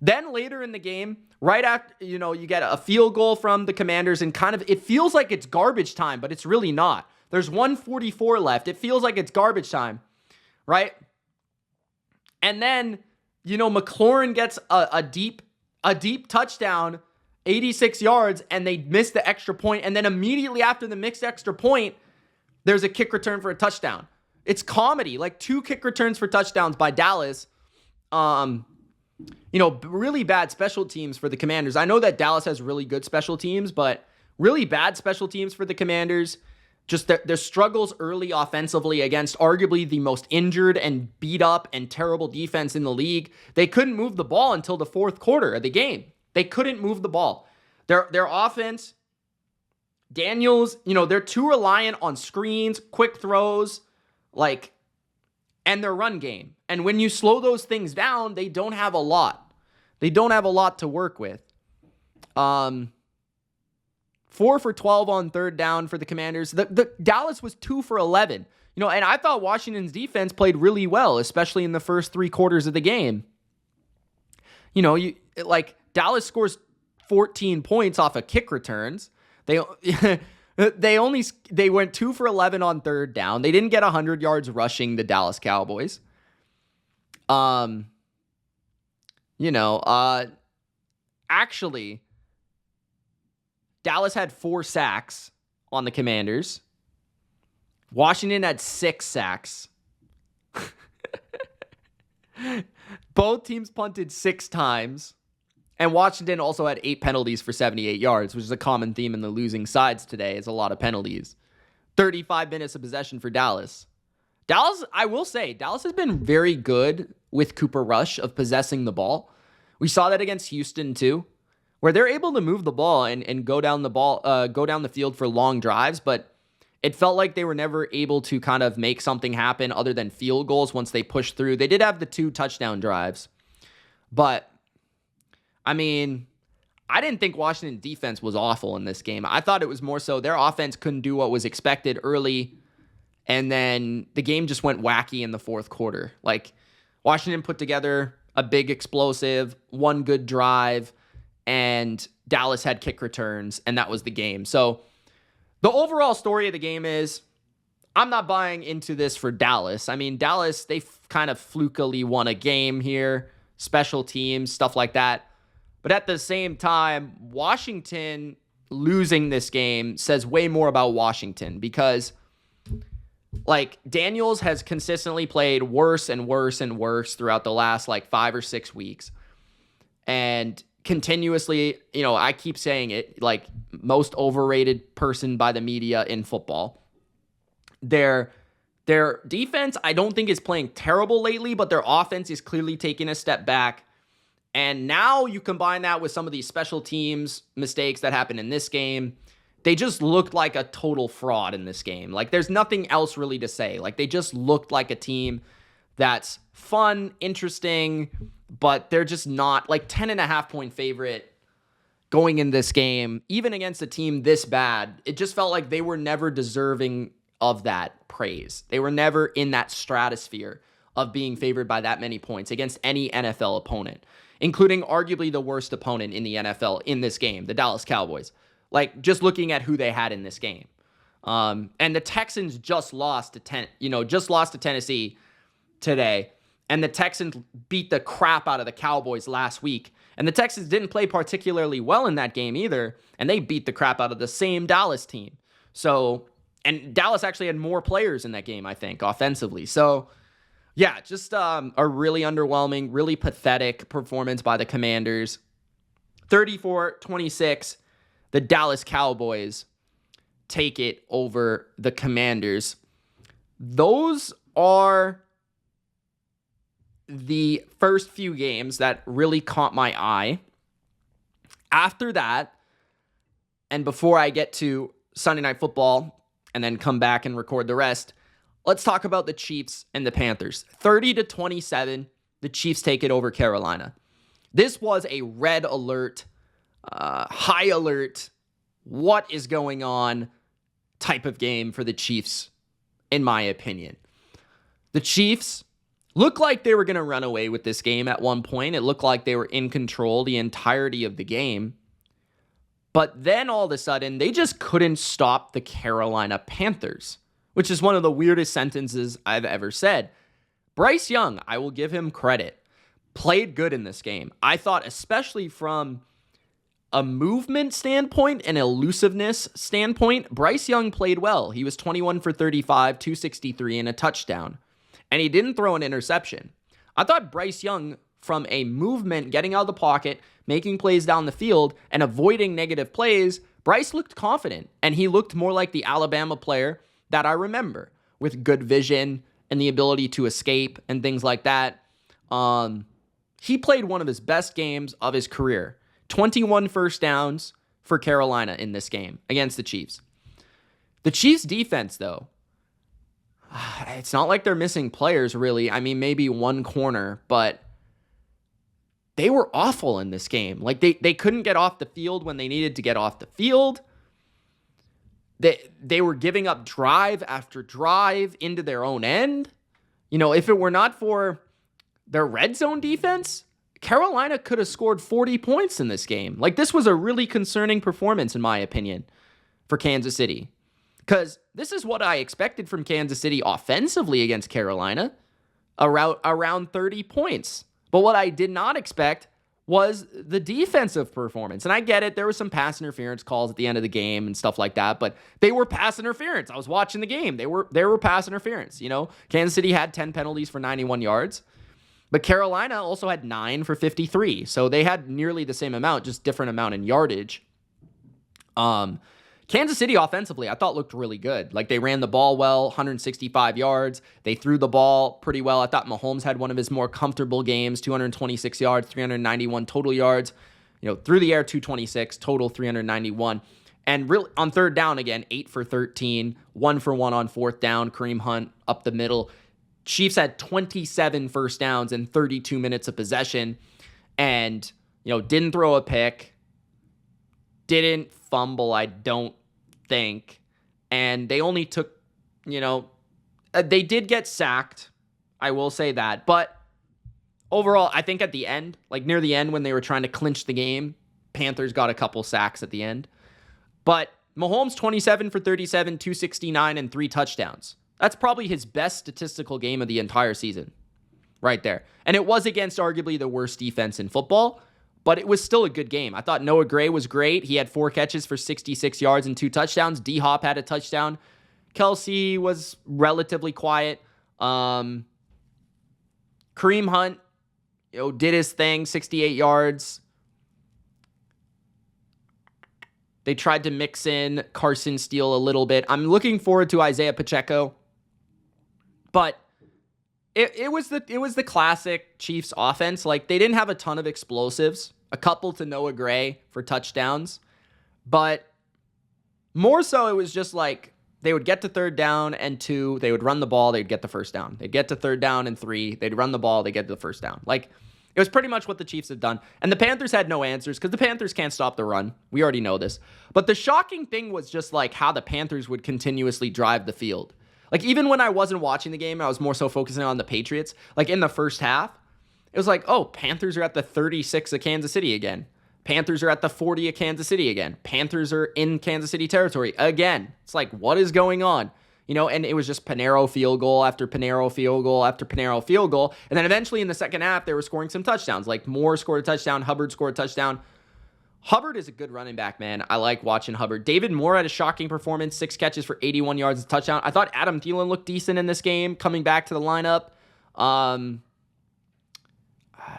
Then later in the game, right after, you get a field goal from the Commanders and kind of, it feels like it's garbage time, but it's really not. There's 1:44 left. It feels like it's garbage time, right? And then, McLaurin gets a deep touchdown, 86 yards, and they miss the extra point. And then immediately after the missed extra point, there's a kick return for a touchdown. It's comedy, like 2 kick returns for touchdowns by Dallas. Really bad special teams for the Commanders. I know that Dallas has really good special teams, but really bad special teams for the Commanders. Just their struggles early offensively against arguably the most injured and beat up and terrible defense in the league. They couldn't move the ball until the fourth quarter of the game. They couldn't move the ball. Their offense, Daniels, they're too reliant on screens, quick throws, and their run game. And when you slow those things down, they don't have a lot. They don't have a lot to work with. 4 for 12 on third down for the Commanders. The Dallas was 2 for 11. And I thought Washington's defense played really well, especially in the first 3 quarters of the game. Dallas scores 14 points off of kick returns. They went 2 for 11 on third down. They didn't get 100 yards rushing the Dallas Cowboys. Actually, Dallas had 4 sacks on the Commanders. Washington had 6 sacks. Both teams punted 6 times. And Washington also had 8 penalties for 78 yards, which is a common theme in the losing sides today, is a lot of penalties. 35 minutes of possession for Dallas. I will say, Dallas has been very good with Cooper Rush of possessing the ball. We saw that against Houston too, where they're able to move the ball and go down the field for long drives, but it felt like they were never able to kind of make something happen other than field goals once they pushed through. They did have the 2 touchdown drives, but I didn't think Washington defense was awful in this game. I thought it was more so their offense couldn't do what was expected early, and then the game just went wacky in the fourth quarter. Like, Washington put together a big explosive, 1 good drive, and Dallas had kick returns, and that was the game. So the overall story of the game is, I'm not buying into this for Dallas. Dallas, they kind of flukily won a game here, special teams, stuff like that. But at the same time, Washington losing this game says way more about Washington because, Daniels has consistently played worse and worse and worse throughout the last, 5 or 6 weeks. And continuously, I keep saying it, most overrated person by the media in football. Their defense, I don't think is playing terrible lately, but their offense is clearly taking a step back. And now you combine that with some of these special teams mistakes that happened in this game, they just looked like a total fraud in this game. Like, there's nothing else really to say. Like, they just looked like a team that's fun, interesting, but they're just not, like, 10.5-point favorite going in this game, even against a team this bad. It just felt like they were never deserving of that praise. They were never in that stratosphere of being favored by that many points against any NFL opponent, including arguably the worst opponent in the NFL in this game, the Dallas Cowboys. Like, just looking at who they had in this game. And the Texans just lost to Tennessee today. And the Texans beat the crap out of the Cowboys last week. And the Texans didn't play particularly well in that game either. And they beat the crap out of the same Dallas team. So, and Dallas actually had more players in that game, I think, offensively. So, yeah, just a really underwhelming, really pathetic performance by the Commanders. 34-26, the Dallas Cowboys take it over the Commanders. Those are the first few games that really caught my eye. After that, and before I get to Sunday Night Football and then come back and record the rest, let's talk about the Chiefs and the Panthers. 30-27, the Chiefs take it over Carolina. This was a red alert, high alert, what is going on type of game for the Chiefs, in my opinion. The Chiefs looked like they were going to run away with this game at one point. It looked like they were in control the entirety of the game. But then all of a sudden, they just couldn't stop the Carolina Panthers, which is one of the weirdest sentences I've ever said. Bryce Young, I will give him credit, played good in this game. I thought, especially from a movement standpoint and elusiveness standpoint, Bryce Young played well. He was 21 for 35, 263, and a touchdown. And he didn't throw an interception. I thought Bryce Young, from a movement, getting out of the pocket, making plays down the field, and avoiding negative plays, Bryce looked confident. And he looked more like the Alabama player that I remember, with good vision and the ability to escape and things like that. He played one of his best games of his career. 21 first downs for Carolina in this game against the Chiefs. The Chiefs defense, though, it's not like they're missing players, really. I mean, maybe one corner, but they were awful in this game. Like, they couldn't get off the field when they needed to get off the field. They were giving up drive after drive into their own end. You know, if it were not for their red zone defense, Carolina could have scored 40 points in this game. Like, this was a really concerning performance, in my opinion, for Kansas City. Because this is what I expected from Kansas City offensively against Carolina, around 30 points. But what I did not expect was the defensive performance. And I get it, there was some pass interference calls at the end of the game and stuff like that, but they were pass interference. I was watching the game. They were pass interference. You know, Kansas City had 10 penalties for 91 yards. But Carolina also had 9 for 53. So they had nearly the same amount, just different amount in yardage. Kansas City offensively, I thought looked really good. Like, they ran the ball well, 165 yards. They threw the ball pretty well. I thought Mahomes had one of his more comfortable games, 226 yards, 391 total yards. You know, through the air, 226, total 391. And really, on third down again, 8 for 13, 1 for 1 on fourth down. Kareem Hunt up the middle. Chiefs had 27 first downs in 32 minutes of possession and, you know, didn't throw a pick, didn't fumble, I don't think, and they only took, you know, they did get sacked, I will say that, but overall, I think at the end, like near the end when they were trying to clinch the game, Panthers got a couple sacks at the end, but Mahomes 27 for 37, 269, and 3 touchdowns. That's probably his best statistical game of the entire season, right there. And it was against arguably the worst defense in football, but it was still a good game. I thought Noah Gray was great. He had 4 catches for 66 yards and 2 touchdowns. D-Hop had a touchdown. Kelsey was relatively quiet. Kareem Hunt, you know, did his thing, 68 yards. They tried to mix in Carson Steele a little bit. I'm looking forward to Isaiah Pacheco. But it was the classic Chiefs offense. Like, they didn't have a ton of explosives. A couple to Noah Gray for touchdowns. But More so, it was just like they would get to 3rd down and 2, they would run the ball, they'd get the 1st down. They'd get to 3rd down and 3, they'd run the ball, they'd get to the 1st down. Like, it was pretty much what the Chiefs had done. And the Panthers had no answers because the Panthers can't stop the run. We already know this. But the shocking thing was just like how the Panthers would continuously drive the field. Like, even when I wasn't watching the game, I was more so focusing on the Patriots. Like, in the first half, it was like, oh, Panthers are at the 36 of Kansas City again. Panthers are at the 40 of Kansas City again. Panthers are in Kansas City territory again. It's like, what is going on? And it was just Panero field goal after Panero field goal after Panero field goal. And then eventually in the second half, they were scoring some touchdowns. Like Moore scored a touchdown. Hubbard scored a touchdown. Hubbard is a good running back, man. I like watching Hubbard. David Moore had a shocking performance, 6 catches for 81 yards, a touchdown. I thought Adam Thielen looked decent in this game, coming back to the lineup.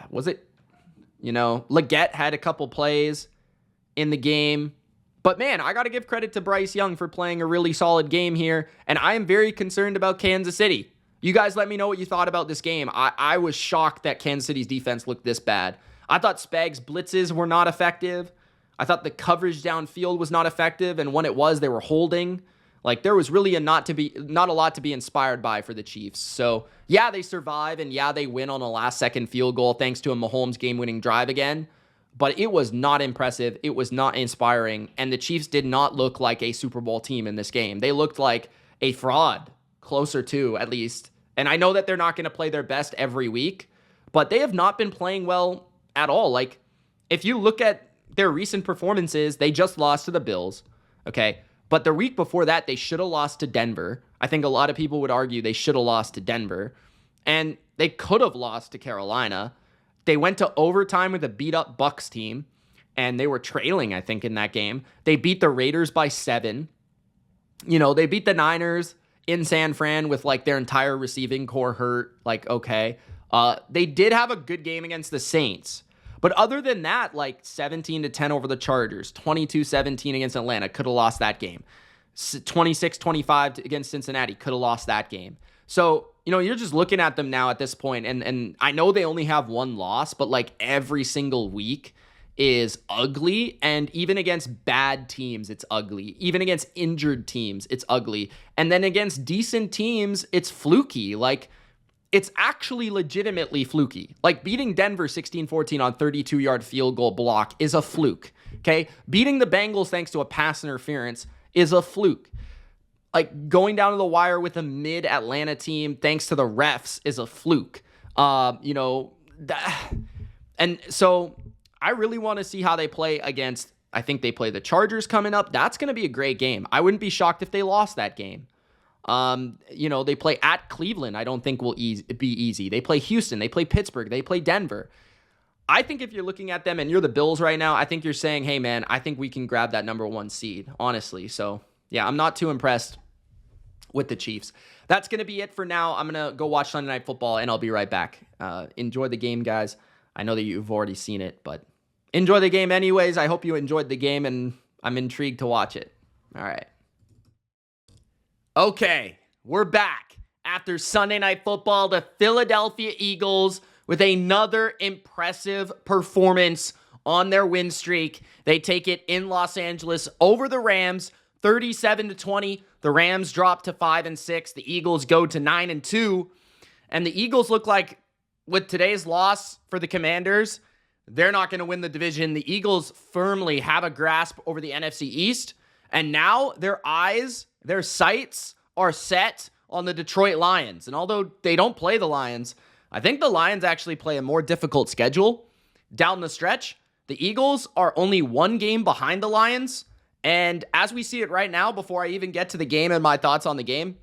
Was it, Leggett had a couple plays in the game. But man, I got to give credit to Bryce Young for playing a really solid game here. And I am very concerned about Kansas City. You guys let me know what you thought about this game. I was shocked that Kansas City's defense looked this bad. I thought Spags' blitzes were not effective. I thought the coverage downfield was not effective. And when it was, they were holding. Like, there was really not a lot to be inspired by for the Chiefs. So, yeah, they survive, and yeah, they win on a last-second field goal thanks to a Mahomes game-winning drive again. But it was not impressive. It was not inspiring. And the Chiefs did not look like a Super Bowl team in this game. They looked like a fraud, closer to, at least. And I know that they're not going to play their best every week, but they have not been playing well at all. Like, if you look at their recent performances, they just lost to the Bills, okay? But the week before that, they should have lost to Denver. I think a lot of people would argue they should have lost to Denver. And they could have lost to Carolina. They went to overtime with a beat-up Bucs team, and they were trailing, I think, in that game. They beat the Raiders by 7. They beat the Niners in San Fran with, like, their entire receiving core hurt. Like, okay. They did have a good game against the Saints. But other than that, like 17-10 over the Chargers, 22-17 against Atlanta, could have lost that game. 26-25 against Cincinnati, could have lost that game. So, you're just looking at them now at this point, and I know they only have one loss, but like every single week is ugly, and even against bad teams, it's ugly. Even against injured teams, it's ugly. And then against decent teams, it's fluky. Like, it's actually legitimately fluky. Like, beating Denver 16-14 on 32-yard field goal block is a fluke, okay? Beating the Bengals thanks to a pass interference is a fluke. Like, going down to the wire with a mid-Atlanta team thanks to the refs is a fluke. And so I really want to see how they play against, I think they play the Chargers coming up. That's going to be a great game. I wouldn't be shocked if they lost that game. They play at Cleveland. I don't think will be easy. They play Houston. They play Pittsburgh. They play Denver. I think if you're looking at them and you're the Bills right now, I think you're saying, hey, man, I think we can grab that number 1 seed, honestly. So, yeah, I'm not too impressed with the Chiefs. That's going to be it for now. I'm going to go watch Sunday Night Football, and I'll be right back. Enjoy the game, guys. I know that you've already seen it, but enjoy the game anyways. I hope you enjoyed the game, and I'm intrigued to watch it. All right. Okay, we're back. After Sunday Night Football, the Philadelphia Eagles, with another impressive performance on their win streak. They take it in Los Angeles over the Rams, 37-20. The Rams drop to 5-6. The Eagles go to 9-2. And the Eagles look like, with today's loss for the Commanders, they're not going to win the division. The Eagles firmly have a grasp over the NFC East. And now their sights are set on the Detroit Lions. And although they don't play the Lions, I think the Lions actually play a more difficult schedule down the stretch. The Eagles are only 1 game behind the Lions. And as we see it right now, before I even get to the game and my thoughts on the game,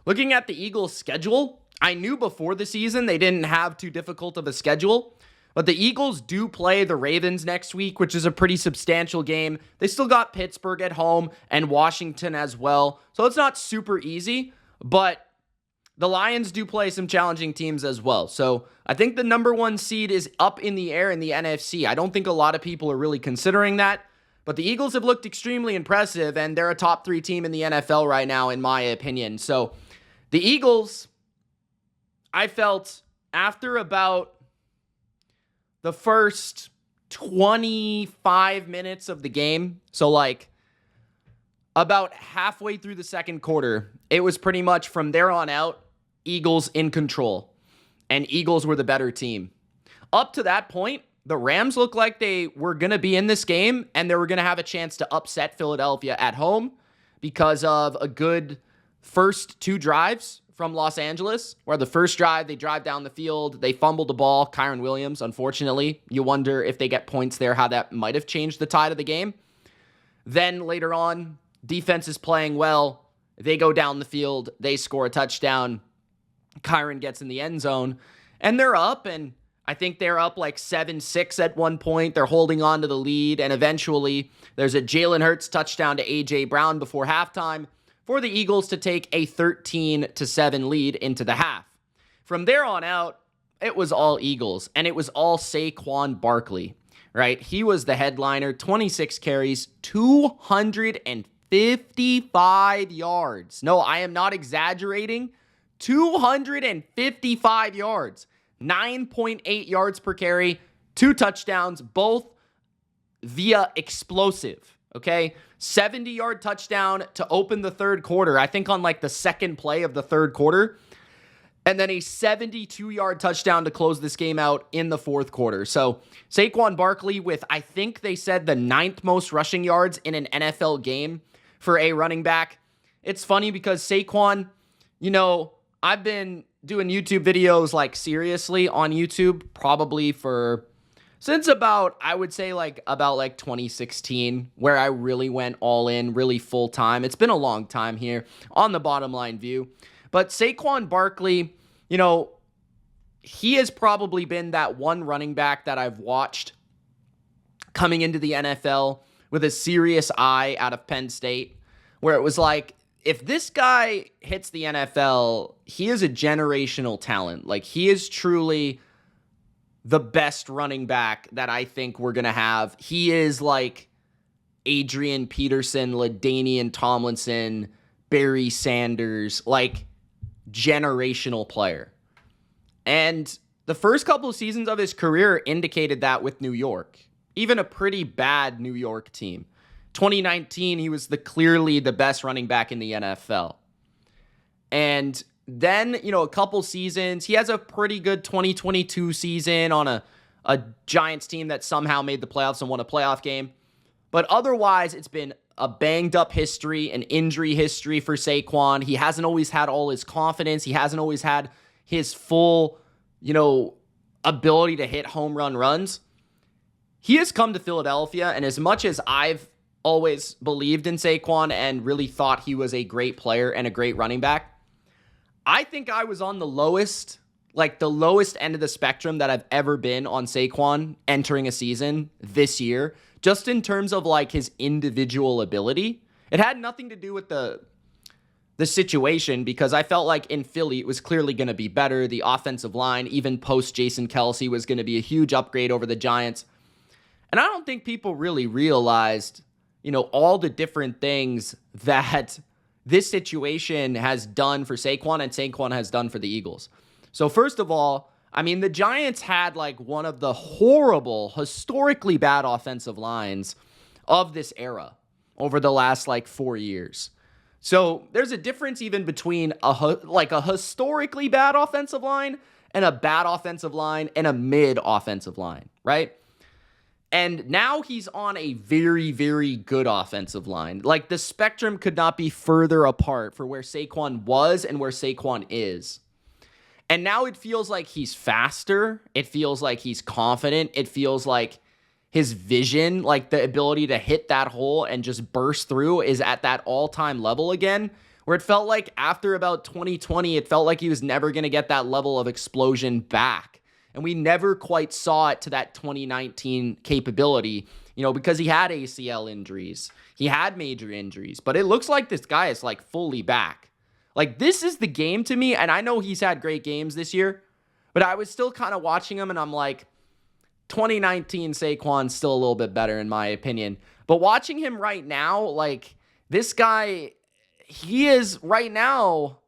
looking at the Eagles' schedule, I knew before the season they didn't have too difficult of a schedule. But the Eagles do play the Ravens next week, which is a pretty substantial game. They still got Pittsburgh at home and Washington as well. So it's not super easy, but the Lions do play some challenging teams as well. So I think the number 1 seed is up in the air in the NFC. I don't think a lot of people are really considering that, but the Eagles have looked extremely impressive, and they're a top 3 team in the NFL right now, in my opinion. So the Eagles, I felt after about the first 25 minutes of the game, so like About halfway through the second quarter, it was pretty much from there on out, Eagles in control. And Eagles were the better team. Up to that point, the Rams looked like they were going to be in this game and they were going to have a chance to upset Philadelphia at home because of a good first two drives from Los Angeles, where the first drive, they drive down the field, they fumbled the ball, Kyren Williams, unfortunately. You wonder if they get points there, how that might have changed the tide of the game. Then later on, defense is playing well. They go down the field. They score a touchdown. Kyren gets in the end zone. And they're up, and I think they're up like 7-6 at one point. They're holding on to the lead, and eventually there's a Jalen Hurts touchdown to A.J. Brown before halftime for the Eagles to take a 13-7 lead into the half. From there on out, it was all Eagles, and it was all Saquon Barkley, right? He was the headliner, 26 carries, 255 yards. No, I am not exaggerating. 255 yards, 9.8 yards per carry, 2 touchdowns, both via explosive, okay? 70-yard touchdown to open the third quarter, I think on like the second play of the third quarter, and then a 72-yard touchdown to close this game out in the fourth quarter. So Saquon Barkley with, I think they said, the 9th most rushing yards in an NFL game for a running back. It's funny because Saquon, you know, I've been doing YouTube videos like seriously on YouTube probably since about 2016, where I really went all in, really full time. It's been a long time here on the Bottom Line View. But Saquon Barkley, you know, he has probably been that one running back that I've watched coming into the NFL with a serious eye out of Penn State, where it was like, if this guy hits the NFL, he is a generational talent. Like, he is truly the best running back that I think we're going to have. He is like Adrian Peterson, LaDainian Tomlinson, Barry Sanders, like generational player. And the first couple of seasons of his career indicated that with New York, even a pretty bad New York team. 2019, he was clearly the best running back in the NFL. And then, you know, a couple seasons, he has a pretty good 2022 season on a Giants team that somehow made the playoffs and won a playoff game. But otherwise, it's been a banged up history, an injury history for Saquon. He hasn't always had all his confidence. He hasn't always had his full, you know, ability to hit home run runs. He has come to Philadelphia, and as much as I've always believed in Saquon and really thought he was a great player and a great running back, I think I was on the lowest end of the spectrum that I've ever been on Saquon entering a season this year, just in terms of like his individual ability. It had nothing to do with the situation, because I felt like in Philly it was clearly going to be better. The offensive line, even post Jason Kelce, was going to be a huge upgrade over the Giants. And I don't think people really realized, you know, all the different things that this situation has done for Saquon and Saquon has done for the Eagles. So first of all, I mean, the Giants had like one of the horrible, historically bad offensive lines of this era over the last like 4 years. So there's a difference even between a historically bad offensive line and a bad offensive line and a mid offensive line, right? And now he's on a very, very good offensive line. Like, the spectrum could not be further apart for where Saquon was and where Saquon is. And now it feels like he's faster. It feels like he's confident. It feels like his vision, like the ability to hit that hole and just burst through, is at that all-time level again, where it felt like after about 2020, it felt like he was never going to get that level of explosion back. And we never quite saw it to that 2019 capability, you know, because he had ACL injuries. He had major injuries. But it looks like this guy is, like, fully back. Like, this is the game to me. And I know he's had great games this year. But I was still kind of watching him, and I'm like, 2019 Saquon's still a little bit better, in my opinion. But watching him right now, like, this guy, he is right now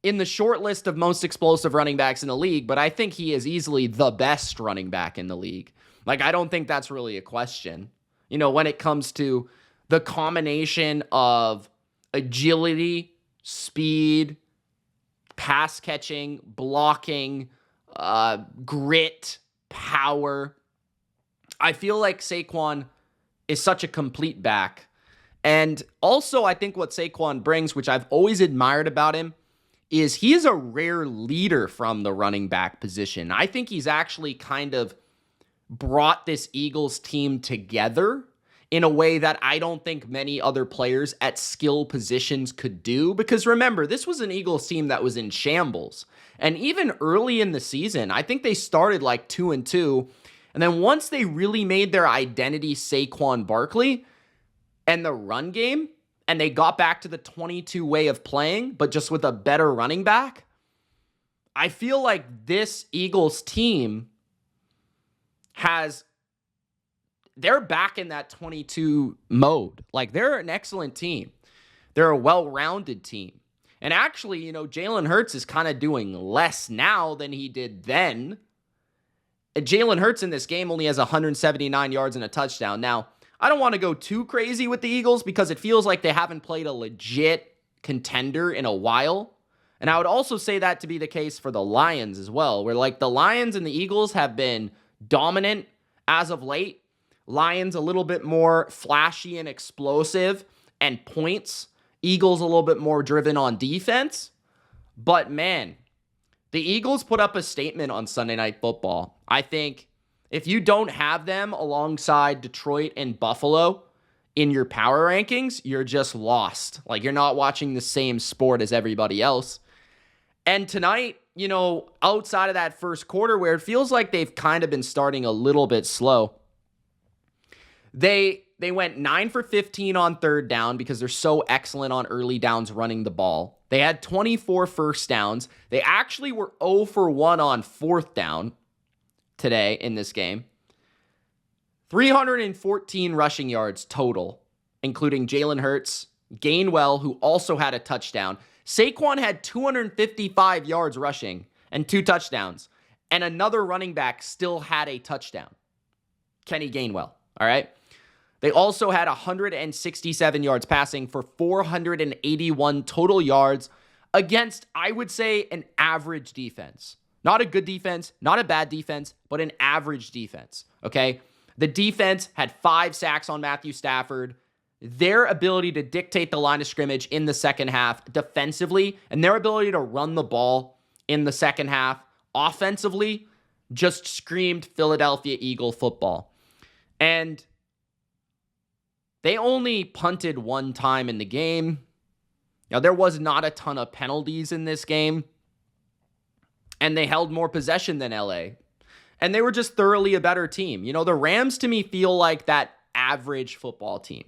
in the short list of most explosive running backs in the league, but I think he is easily the best running back in the league. Like, I don't think that's really a question. You know, when it comes to the combination of agility, speed, pass catching, blocking, grit, power. I feel like Saquon is such a complete back. And also, I think what Saquon brings, which I've always admired about him, is he is a rare leader from the running back position. I think he's actually kind of brought this Eagles team together in a way that I don't think many other players at skill positions could do. Because remember, this was an Eagles team that was in shambles. And even early in the season, I think they started like 2-2. And then once they really made their identity Saquon Barkley and the run game, and they got back to the 22 way of playing, but just with a better running back, I feel like this Eagles team they're back in that 22 mode. Like, they're an excellent team. They're a well-rounded team. And actually, Jalen Hurts is kind of doing less now than he did then. Jalen Hurts in this game only has 179 yards and a touchdown. Now, I don't want to go too crazy with the Eagles because it feels like they haven't played a legit contender in a while. And I would also say that to be the case for the Lions as well, where like the Lions and the Eagles have been dominant as of late. Lions a little bit more flashy and explosive and points. Eagles a little bit more driven on defense. But man, the Eagles put up a statement on Sunday Night Football. I think if you don't have them alongside Detroit and Buffalo in your power rankings, you're just lost. Like, you're not watching the same sport as everybody else. And tonight, outside of that first quarter where it feels like they've kind of been starting a little bit slow, they went 9 for 15 on third down because they're so excellent on early downs running the ball. They had 24 first downs. They actually were 0 for 1 on fourth down today in this game. 314 rushing yards total, including Jalen Hurts, Gainwell, who also had a touchdown. Saquon had 255 yards rushing and 2 touchdowns, and another running back still had a touchdown, Kenny Gainwell, all right? They also had 167 yards passing for 481 total yards against, I would say, an average defense. Not a good defense, not a bad defense, but an average defense, okay? The defense had 5 sacks on Matthew Stafford. Their ability to dictate the line of scrimmage in the second half defensively and their ability to run the ball in the second half offensively just screamed Philadelphia Eagle football. And they only punted 1 time in the game. Now, there was not a ton of penalties in this game. And they held more possession than LA. And they were just thoroughly a better team. The Rams to me feel like that average football team.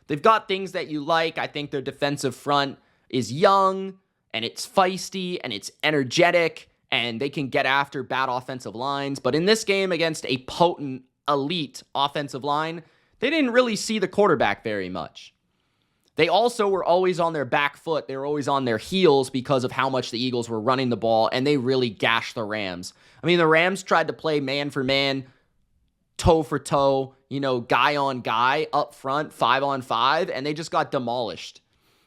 They've got things that you like. I think their defensive front is young, and it's feisty, and it's energetic, and they can get after bad offensive lines. But in this game against a potent, elite offensive line, they didn't really see the quarterback very much. They also were always on their back foot. They were always on their heels because of how much the Eagles were running the ball, and they really gashed the Rams. I mean, the Rams tried to play man for man, toe for toe, guy on guy up front, 5-on-5, and they just got demolished.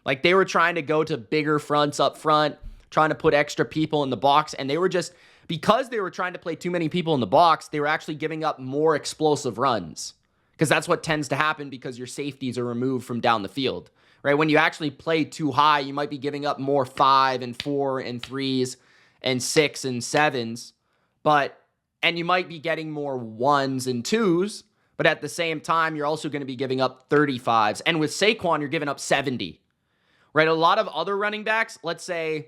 Like, they were trying to go to bigger fronts up front, trying to put extra people in the box, and they were just, because they were trying to play too many people in the box, they were actually giving up more explosive runs. Because that's what tends to happen because your safeties are removed from down the field, right? When you actually play too high, you might be giving up more 5 and 4 and 3s and 6 and 7s, and you might be getting more 1s and 2s, but at the same time, you're also going to be giving up 35s. And with Saquon, you're giving up 70, right? A lot of other running backs, let's say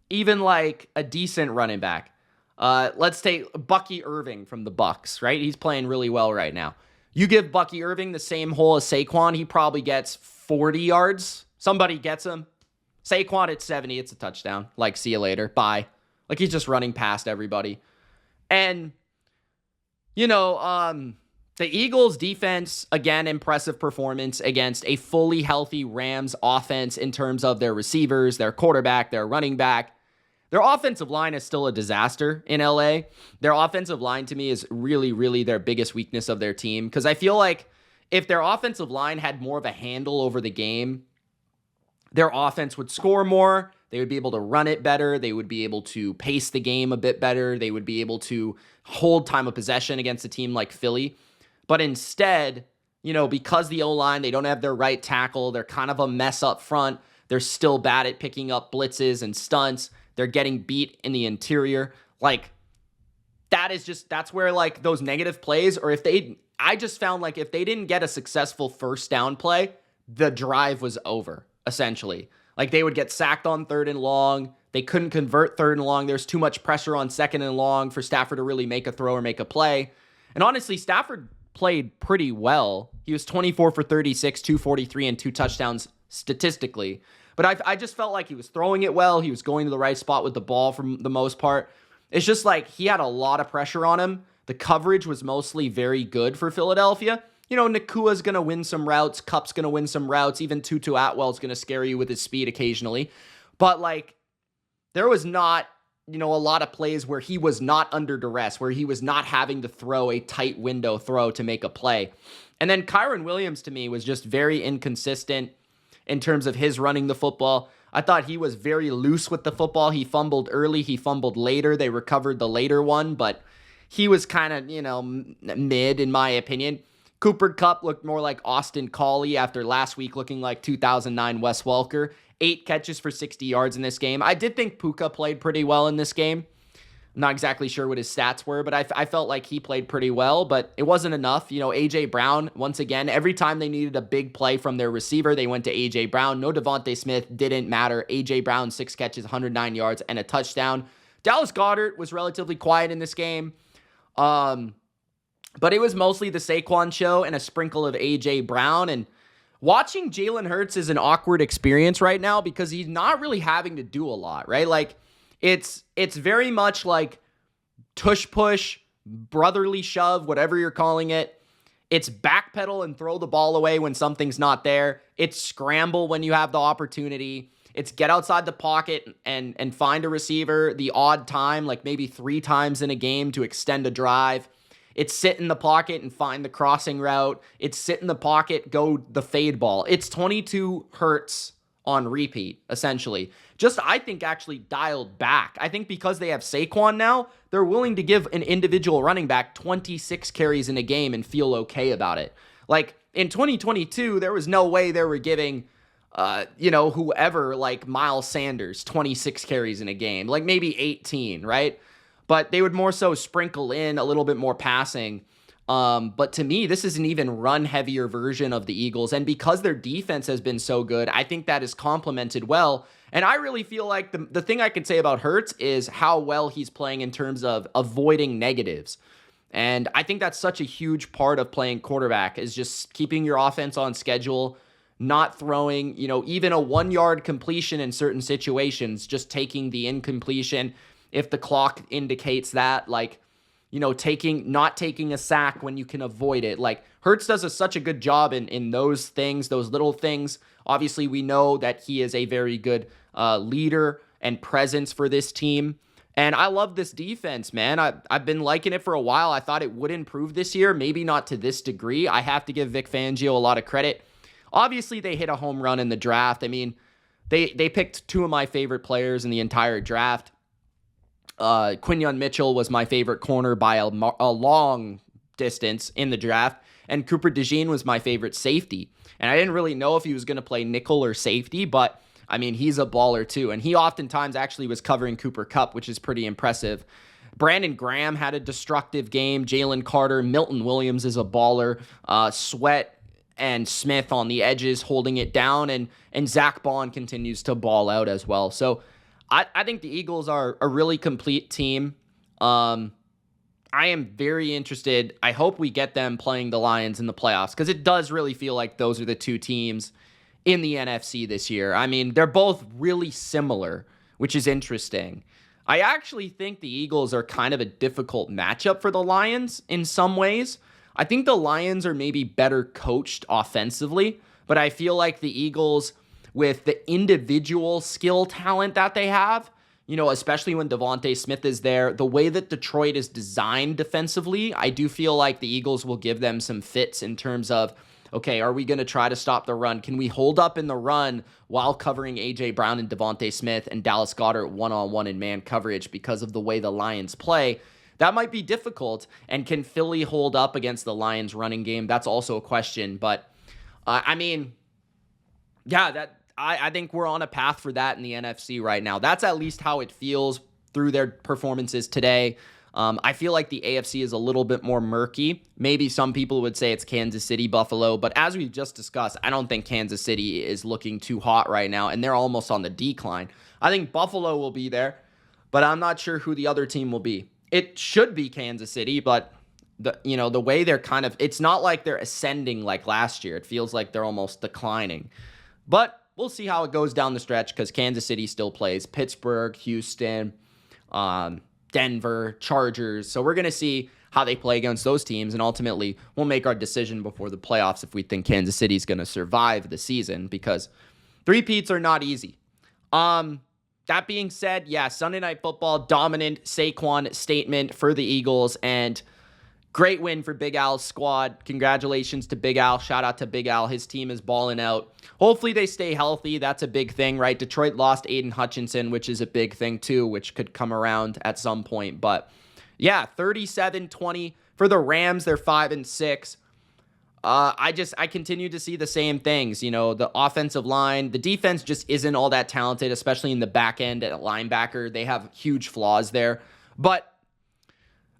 even like a decent running back, let's take Bucky Irving from the Bucs, right? He's playing really well right now. You give Bucky Irving the same hole as Saquon, he probably gets 40 yards. Somebody gets him. Saquon at 70, it's a touchdown. Like, see you later. Bye. Like, he's just running past everybody. And, the Eagles defense, again, impressive performance against a fully healthy Rams offense in terms of their receivers, their quarterback, their running back. Their offensive line is still a disaster in LA. Their offensive line, to me, is really, really their biggest weakness of their team. Because I feel like if their offensive line had more of a handle over the game, their offense would score more. They would be able to run it better. They would be able to pace the game a bit better. They would be able to hold time of possession against a team like Philly. But instead, because the O-line, they don't have their right tackle. They're kind of a mess up front. They're still bad at picking up blitzes and stunts. They're getting beat in the interior. That's where those negative plays, or I just found if they didn't get a successful first down play, the drive was over, essentially. They would get sacked on 3rd and long. They couldn't convert 3rd and long. There's too much pressure on 2nd and long for Stafford to really make a throw or make a play. And honestly, Stafford played pretty well. He was 24 for 36, 243, and 2 touchdowns statistically. But I just felt like he was throwing it well. He was going to the right spot with the ball for the most part. It's just he had a lot of pressure on him. The coverage was mostly very good for Philadelphia. Nakua's going to win some routes. Kupp's going to win some routes. Even Tutu Atwell's going to scare you with his speed occasionally. But, there was not, a lot of plays where he was not under duress, where he was not having to throw a tight window throw to make a play. And then Kyren Williams, to me, was just very inconsistent in terms of his running the football. I thought he was very loose with the football. He fumbled early. He fumbled later. They recovered the later one, but he was kind of, mid in my opinion. Cooper Kupp looked more like Austin Collie after last week looking like 2009 Wes Welker. 8 catches for 60 yards in this game. I did think Puka played pretty well in this game. I'm not exactly sure what his stats were, but I felt like he played pretty well, but it wasn't enough. A.J. Brown, once again, every time they needed a big play from their receiver, they went to A.J. Brown. No Devontae Smith, didn't matter. A.J. Brown, 6 catches, 109 yards, and a touchdown. Dallas Goedert was relatively quiet in this game. But it was mostly the Saquon show and a sprinkle of A.J. Brown. And watching Jalen Hurts is an awkward experience right now because he's not really having to do a lot, right? It's very much tush push, brotherly shove, whatever you're calling it. It's backpedal and throw the ball away when something's not there. It's scramble when you have the opportunity. It's get outside the pocket and find a receiver the odd time, maybe 3 times in a game to extend a drive. It's sit in the pocket and find the crossing route. It's sit in the pocket, go the fade ball. It's 22 Hurts on repeat, essentially. Just, I think, actually dialed back. I think because they have Saquon now, they're willing to give an individual running back 26 carries in a game and feel okay about it. In 2022, there was no way they were giving, whoever, Miles Sanders 26 carries in a game. Maybe 18, right? But they would more so sprinkle in a little bit more passing. But to me, this is an even run-heavier version of the Eagles. And because their defense has been so good, I think that is complemented well. And I really feel like the thing I could say about Hurts is how well he's playing in terms of avoiding negatives. And I think that's such a huge part of playing quarterback is just keeping your offense on schedule, not throwing, even a 1-yard completion in certain situations, just taking the incompletion if the clock indicates that, not taking a sack when you can avoid it. Hurts does such a good job in those things, those little things. Obviously, we know that he is a very good leader and presence for this team. And I love this defense, man. I've been liking it for a while. I thought it would improve this year, maybe not to this degree. I have to give Vic Fangio a lot of credit. Obviously, they hit a home run in the draft. I mean, they picked 2 of my favorite players in the entire draft. Quinyon Mitchell was my favorite corner by a long distance in the draft, and Cooper DeJean was my favorite safety. And I didn't really know if he was going to play nickel or safety, but I mean, he's a baller too. And he oftentimes actually was covering Cooper Kupp, which is pretty impressive. Brandon Graham had a destructive game. Jalen Carter, Milton Williams is a baller. Sweat and Smith on the edges holding it down, and Zach Bond continues to ball out as well. So I think the Eagles are a really complete team. I am very interested. I hope we get them playing the Lions in the playoffs because it does really feel like those are the 2 teams in the NFC this year. I mean, they're both really similar, which is interesting. I actually think the Eagles are kind of a difficult matchup for the Lions in some ways. I think the Lions are maybe better coached offensively, but I feel like the Eagles, with the individual skill talent that they have, especially when Devontae Smith is there, the way that Detroit is designed defensively, I do feel like the Eagles will give them some fits in terms of okay, are we going to try to stop the run? Can we hold up in the run while covering A.J. Brown and Devontae Smith and Dallas Goedert one-on-one in man coverage because of the way the Lions play? That might be difficult. And can Philly hold up against the Lions running game? That's also a question. But, I think we're on a path for that in the NFC right now. That's at least how it feels through their performances today. I feel like the AFC is a little bit more murky. Maybe some people would say it's Kansas City, Buffalo, but as we've just discussed, I don't think Kansas City is looking too hot right now, and they're almost on the decline. I think Buffalo will be there, but I'm not sure who the other team will be. It should be Kansas City, but the way they're it's not like they're ascending like last year. It feels like they're almost declining. But we'll see how it goes down the stretch because Kansas City still plays Pittsburgh, Houston, Denver, Chargers. So we're going to see how they play against those teams, and ultimately we'll make our decision before the playoffs if we think Kansas City is going to survive the season because three-peats are not easy. That being said, Sunday Night Football, dominant Saquon statement for the Eagles, and great win for Big Al's squad. Congratulations to Big Al. Shout out to Big Al. His team is balling out. Hopefully they stay healthy. That's a big thing, right? Detroit lost Aiden Hutchinson, which is a big thing too, which could come around at some point. But 37-20 for the Rams. They're 5-6. I continue to see the same things. The offensive line, the defense just isn't all that talented, especially in the back end at linebacker. They have huge flaws there. But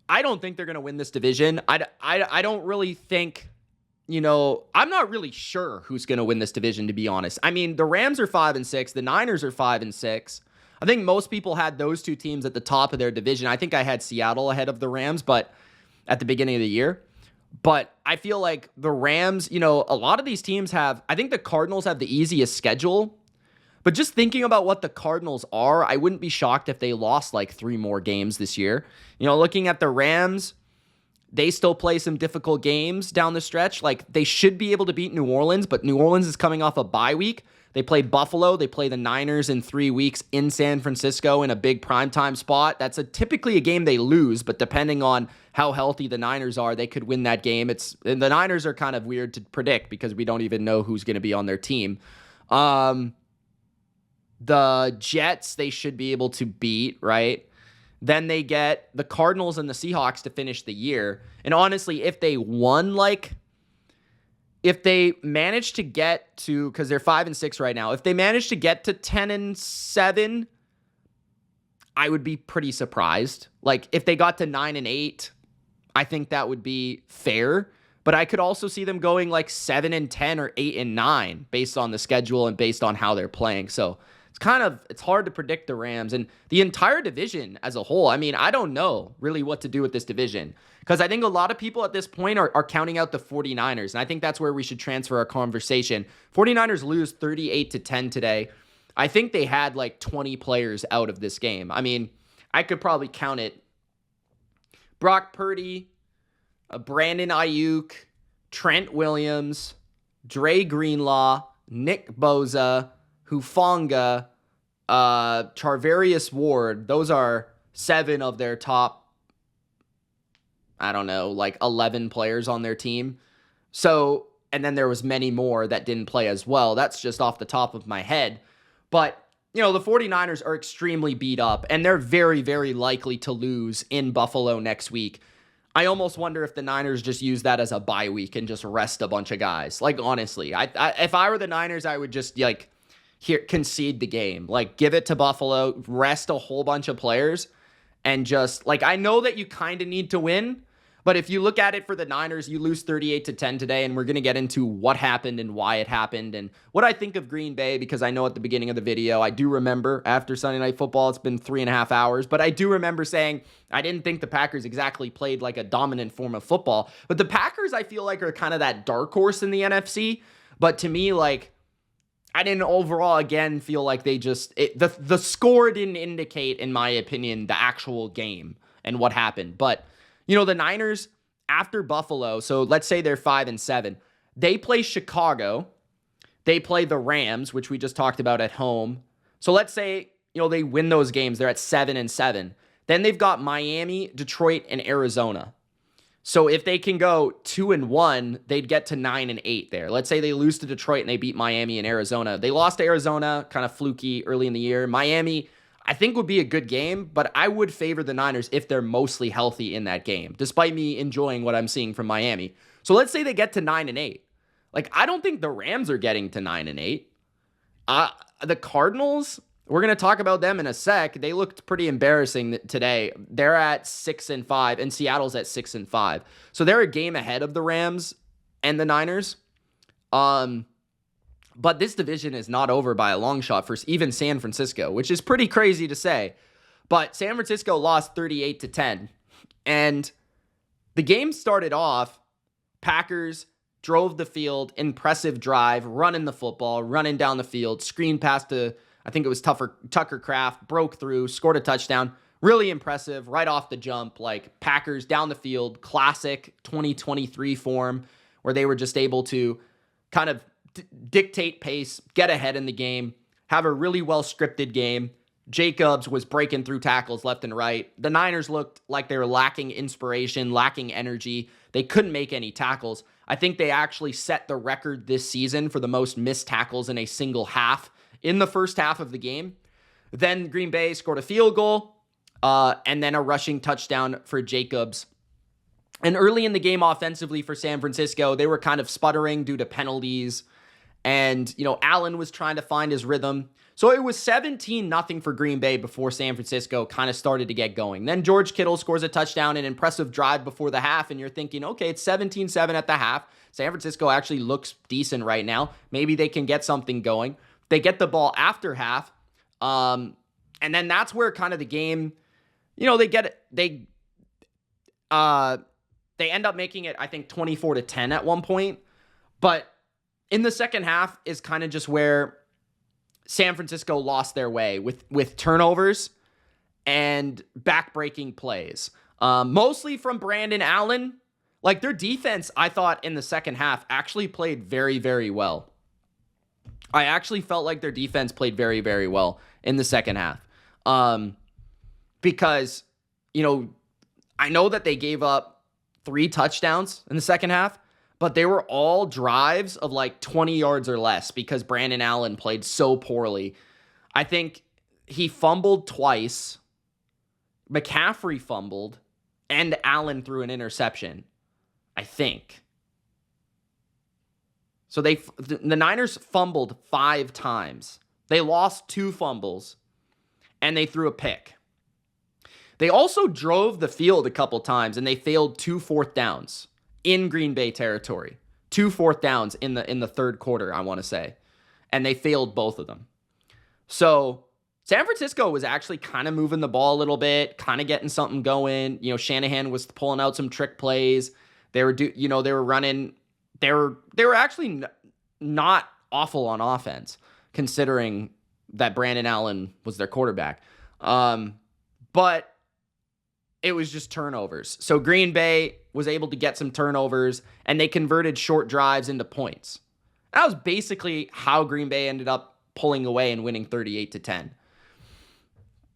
I don't think they're going to win this division. I don't really think, I'm not really sure who's going to win this division, to be honest. I mean, the Rams are 5-6. The Niners are 5-6. I think most people had those two teams at the top of their division. I think I had Seattle ahead of the Rams, but at the beginning of the year. But I feel like the Rams, a lot of these teams I think the Cardinals have the easiest schedule. But just thinking about what the Cardinals are, I wouldn't be shocked if they lost like 3 more games this year. Looking at the Rams, they still play some difficult games down the stretch. Like, they should be able to beat New Orleans, but New Orleans is coming off a bye week. They play Buffalo. They play the Niners in 3 weeks in San Francisco in a big primetime spot. That's typically a game they lose, but depending on how healthy the Niners are, they could win that game. The Niners are kind of weird to predict because we don't even know who's going to be on their team. The Jets, they should be able to beat, right? Then they get the Cardinals and the Seahawks to finish the year. And honestly, if they manage to get to, because they're 5-6 right now, if they manage to get to 10-7, I would be pretty surprised. Like, if they got to 9-8, I think that would be fair. But I could also see them going like 7-10 or 8-9 based on the schedule and based on how they're playing. So it's hard to predict the Rams and the entire division as a whole. I mean, I don't know really what to do with this division because I think a lot of people at this point are counting out the 49ers. And I think that's where we should transfer our conversation. 49ers lose 38-10 today. I think they had like 20 players out of this game. I mean, I could probably count it. Brock Purdy, Brandon Ayuk, Trent Williams, Dre Greenlaw, Nick Bosa, Hufanga, Charvarius Ward. Those are 7 of their top, 11 players on their team. So, and then there was many more that didn't play as well. That's just off the top of my head. But, the 49ers are extremely beat up, and they're very, very likely to lose in Buffalo next week. I almost wonder if the Niners just use that as a bye week and just rest a bunch of guys. Like, honestly, if I were the Niners, I would just, concede the game. Like, give it to Buffalo, rest a whole bunch of players, and just, I know that you kind of need to win, but if you look at it for the Niners, you lose 38-10 today, and we're going to get into what happened and why it happened and what I think of Green Bay, because I know at the beginning of the video, I do remember after Sunday Night Football, it's been 3.5 hours, but I do remember saying I didn't think the Packers exactly played like a dominant form of football, but the Packers, I feel like, are kind of that dark horse in the NFC, but to me, I didn't overall, again, feel like they the score didn't indicate, in my opinion, the actual game and what happened. But, the Niners, after Buffalo, so let's say they're 5-7, they play Chicago, they play the Rams, which we just talked about at home. So let's say, they win those games, they're at 7-7. Then they've got Miami, Detroit, and Arizona. So if they can go 2-1, they'd get to 9-8 there. Let's say they lose to Detroit and they beat Miami and Arizona. They lost to Arizona, kind of fluky early in the year. Miami, I think, would be a good game, but I would favor the Niners if they're mostly healthy in that game, despite me enjoying what I'm seeing from Miami. So let's say they get to 9-8. Like, I don't think the Rams are getting to 9-8. The Cardinals, we're going to talk about them in a sec. They looked pretty embarrassing today. They're at 6-5, and Seattle's at 6-5. So they're a game ahead of the Rams and the Niners. But this division is not over by a long shot for even San Francisco, which is pretty crazy to say. But San Francisco lost 38-10. And the game started off, Packers drove the field, impressive drive, running the football, running down the field, screen pass to, I think it was Tucker Kraft, broke through, scored a touchdown. Really impressive right off the jump. Like, Packers down the field, classic 2023 form where they were just able to kind of dictate pace, get ahead in the game, have a really well-scripted game. Jacobs was breaking through tackles left and right. The Niners looked like they were lacking inspiration, lacking energy. They couldn't make any tackles. I think they actually set the record this season for the most missed tackles in a single half in the first half of the game. Then Green Bay scored a field goal and then a rushing touchdown for Jacobs. And early in the game offensively for San Francisco, they were kind of sputtering due to penalties. And, Allen was trying to find his rhythm. So it was 17-0 for Green Bay before San Francisco kind of started to get going. Then George Kittle scores a touchdown, an impressive drive before the half, and you're thinking, okay, it's 17-7 at the half. San Francisco actually looks decent right now. Maybe they can get something going. They get the ball after half, and then that's where kind of the game, they end up making it, I think, 24-10 at one point. But in the second half is kind of just where San Francisco lost their way with turnovers and back-breaking plays. Mostly from Brandon Allen. Like, their defense, I thought, in the second half actually played very, very well. I actually felt like their defense played very, very well in the second half. Because, I know that they gave up 3 touchdowns in the second half, but they were all drives of like 20 yards or less because Brandon Allen played so poorly. I think he fumbled twice, McCaffrey fumbled, and Allen threw an interception, I think. So the Niners fumbled 5 times. They lost 2 fumbles, and they threw a pick. They also drove the field a couple times, and they failed 2 fourth downs in Green Bay territory. 2 fourth downs in the third quarter, I want to say. And they failed both of them. So San Francisco was actually kind of moving the ball a little bit, kind of getting something going. Shanahan was pulling out some trick plays. They were running. They were actually not awful on offense, considering that Brandon Allen was their quarterback. But it was just turnovers. So Green Bay was able to get some turnovers, and they converted short drives into points. That was basically how Green Bay ended up pulling away and winning 38-10.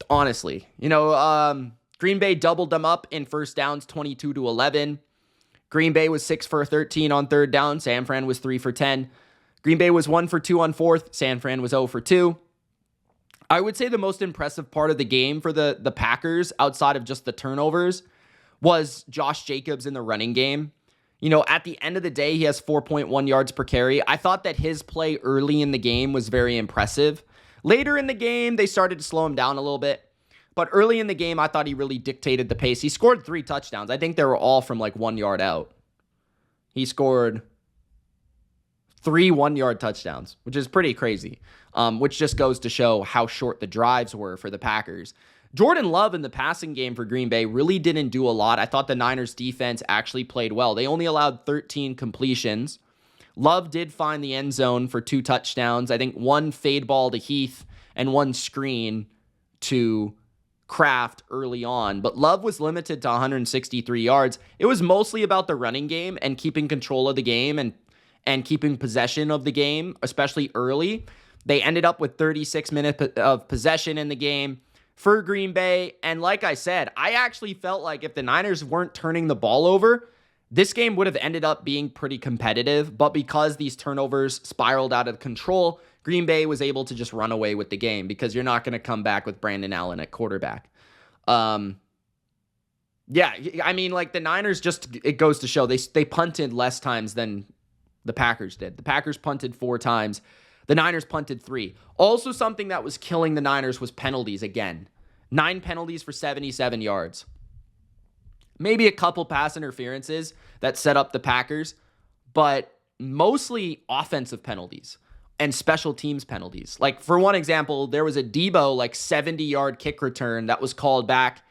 Honestly, Green Bay doubled them up in first downs, 22-11. Green Bay was 6 for 13 on third down. San Fran was 3 for 10. Green Bay was 1 for 2 on fourth. San Fran was 0 for 2. I would say the most impressive part of the game for the Packers, outside of just the turnovers, was Josh Jacobs in the running game. At the end of the day, he has 4.1 yards per carry. I thought that his play early in the game was very impressive. Later in the game, they started to slow him down a little bit. But early in the game, I thought he really dictated the pace. He scored 3 touchdowns. I think they were all from like 1 yard out. He scored 3 1-yard touchdowns, which is pretty crazy, which just goes to show how short the drives were for the Packers. Jordan Love in the passing game for Green Bay really didn't do a lot. I thought the Niners defense actually played well. They only allowed 13 completions. Love did find the end zone for 2 touchdowns. I think 1 fade ball to Heath and 1 screen to Kraft early on, but Love was limited to 163 yards. It was mostly about the running game and keeping control of the game and keeping possession of the game, especially early. They ended up with 36 minutes of possession in the game for Green Bay. And like I said, I actually felt like if the Niners weren't turning the ball over, This game would have ended up being pretty competitive, but because these turnovers spiraled out of control, Green Bay was able to just run away with the game because you're not going to come back with Brandon Allen at quarterback. Yeah, I mean, like the Niners it goes to show they punted less times than the Packers did. The Packers punted 4 times. The Niners punted 3. Also, something that was killing the Niners was penalties again. 9 penalties for 77 yards. Maybe a couple pass interferences that set up the Packers, but mostly offensive penalties and special teams penalties. Like, for one example, there was a Debo, 70-yard kick return that was called back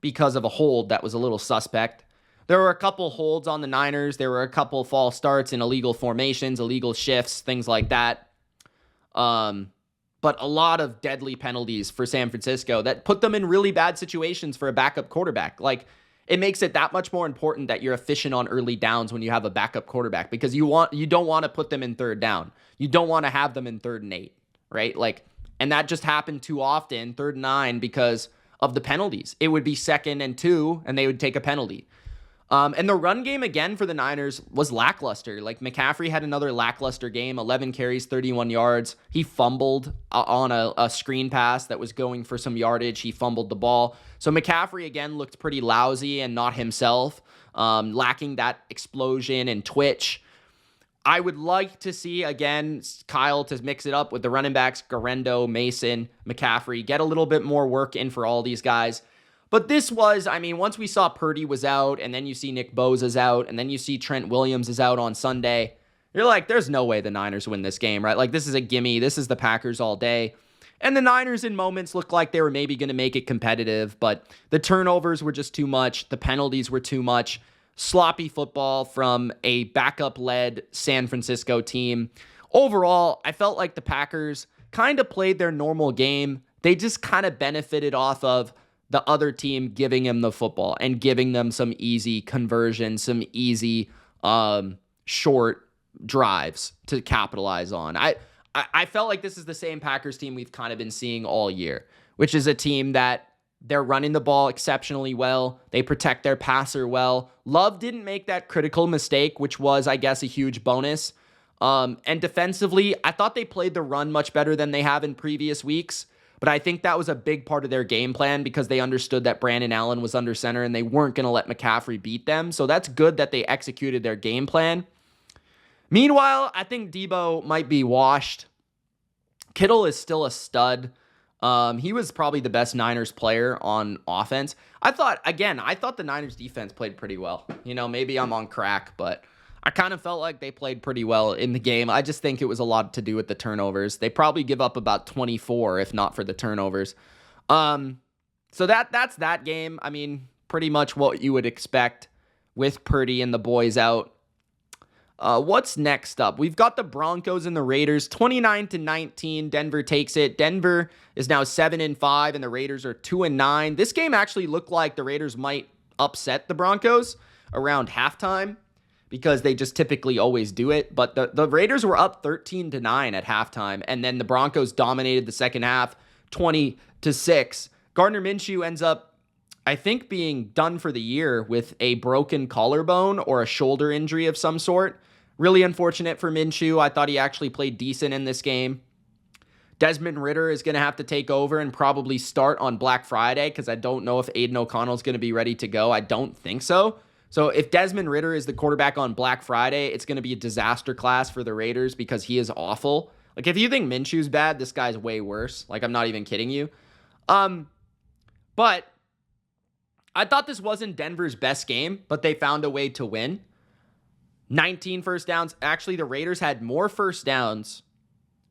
because of a hold that was a little suspect. There were a couple holds on the Niners. There were a couple false starts and illegal formations, illegal shifts, things like that. But a lot of deadly penalties for San Francisco that put them in really bad situations for a backup quarterback. Like, it makes it that much more important that you're efficient on early downs when you have a backup quarterback, because you don't want to put them in third down. You don't want to have them in 3rd and 8, right? And that just happened too often, 3rd and 9, because of the penalties. It would be 2nd and 2, and they would take a penalty. And the run game, again, for the Niners was lackluster. McCaffrey had another lackluster game, 11 carries, 31 yards. He fumbled on a screen pass that was going for some yardage. He fumbled the ball. So McCaffrey, again, looked pretty lousy and not himself, lacking that explosion and twitch. I would like to see, again, Kyle to mix it up with the running backs, Garendo, Mason, McCaffrey, get a little bit more work in for all these guys. But this was, once we saw Purdy was out, and then you see Nick Bosa's out, and then you see Trent Williams is out on Sunday, you're like, there's no way the Niners win this game, right? This is a gimme. This is the Packers all day. And the Niners in moments looked like they were maybe going to make it competitive, but the turnovers were just too much. The penalties were too much. Sloppy football from a backup-led San Francisco team. Overall, I felt like the Packers kind of played their normal game. They just kind of benefited off of the other team giving him the football and giving them some easy conversions, some easy short drives to capitalize on. I felt like this is the same Packers team we've kind of been seeing all year, which is a team that they're running the ball exceptionally well. They protect their passer well. Love didn't make that critical mistake, which was, I guess, a huge bonus. And defensively, I thought they played the run much better than they have in previous weeks. But I think that was a big part of their game plan because they understood that Brandon Allen was under center and they weren't going to let McCaffrey beat them. So that's good that they executed their game plan. Meanwhile, I think Debo might be washed. Kittle is still a stud. He was probably the best Niners player on offense. I thought the Niners defense played pretty well. Maybe I'm on crack, but I kind of felt like they played pretty well in the game. I just think it was a lot to do with the turnovers. They probably give up about 24 if not for the turnovers. So that's that game. Pretty much what you would expect with Purdy and the boys out. What's next up? We've got the Broncos and the Raiders, 29-19. Denver takes it. Denver is now 7-5, and the Raiders are 2-9. This game actually looked like the Raiders might upset the Broncos around halftime, because they just typically always do it. But the Raiders were up 13-9 at halftime, and then the Broncos dominated the second half, 20-6. Gardner Minshew ends up, I think, being done for the year with a broken collarbone or a shoulder injury of some sort. Really unfortunate for Minshew. I thought he actually played decent in this game. Desmond Ridder is going to have to take over and probably start on Black Friday, because I don't know if Aiden O'Connell is going to be ready to go. I don't think so. So if Desmond Ridder is the quarterback on Black Friday, it's going to be a disaster class for the Raiders because he is awful. If you think Minshew's bad, this guy's way worse. I'm not even kidding you. But I thought this wasn't Denver's best game, but they found a way to win. 19 first downs. Actually, the Raiders had more first downs.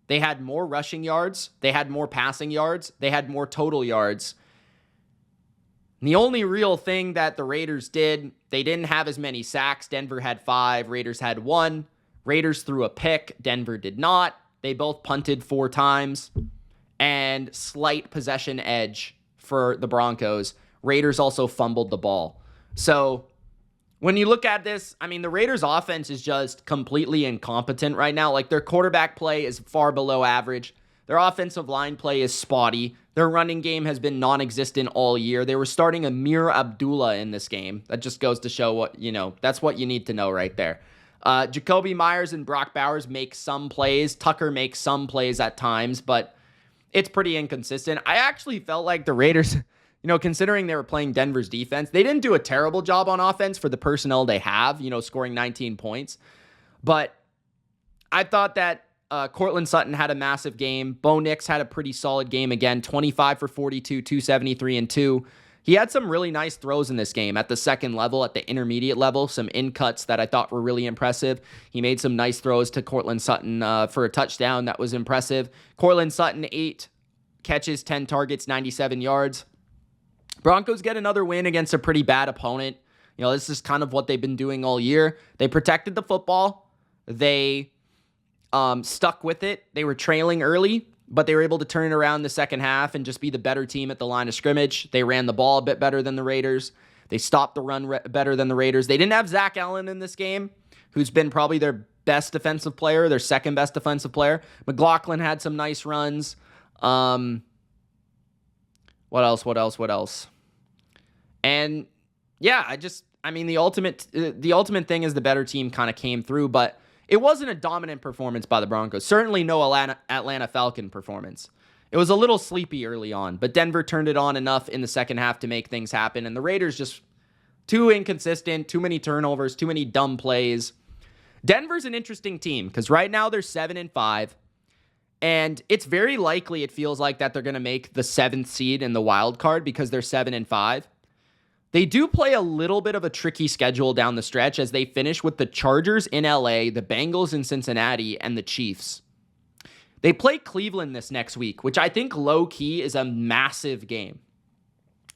They had more rushing yards. They had more passing yards. They had more total yards. And the only real thing that the Raiders did, they didn't have as many sacks. Denver had 5. Raiders had 1. Raiders threw a pick. Denver did not. They both punted 4 times. And slight possession edge for the Broncos. Raiders also fumbled the ball. So when you look at this, the Raiders offense is just completely incompetent right now. Their quarterback play is far below average. Their offensive line play is spotty. Their running game has been non-existent all year. They were starting Amir Abdullah in this game. That just goes to show what, that's what you need to know right there. Jacoby Myers and Brock Bowers make some plays. Tucker makes some plays at times, but it's pretty inconsistent. I actually felt like the Raiders, considering they were playing Denver's defense, they didn't do a terrible job on offense for the personnel they have, scoring 19 points. But I thought that Cortland Sutton had a massive game. Bo Nix had a pretty solid game again, 25 for 42, 273 and 2. He had some really nice throws in this game at the second level, at the intermediate level, some in-cuts that I thought were really impressive. He made some nice throws to Cortland Sutton for a touchdown that was impressive. Cortland Sutton, 8 catches, 10 targets, 97 yards. Broncos get another win against a pretty bad opponent. This is kind of what they've been doing all year. They protected the football. They stuck with it. They were trailing early, but they were able to turn it around the second half and just be the better team at the line of scrimmage. They ran the ball a bit better than the Raiders. They stopped the run better than the Raiders. They didn't have Zach Allen in this game, who's been probably their best defensive player, their second best defensive player. McLaughlin had some nice runs. What else? And yeah, the ultimate thing is the better team kind of came through, but it wasn't a dominant performance by the Broncos. Certainly no Atlanta Falcon performance. It was a little sleepy early on, but Denver turned it on enough in the second half to make things happen, and the Raiders just too inconsistent, too many turnovers, too many dumb plays. Denver's an interesting team because right now they're 7-5, and it's very likely, it feels like, that they're going to make the 7th seed in the wild card because they're 7-5. They do play a little bit of a tricky schedule down the stretch as they finish with the Chargers in LA, the Bengals in Cincinnati, and the Chiefs. They play Cleveland this next week, which I think low-key is a massive game.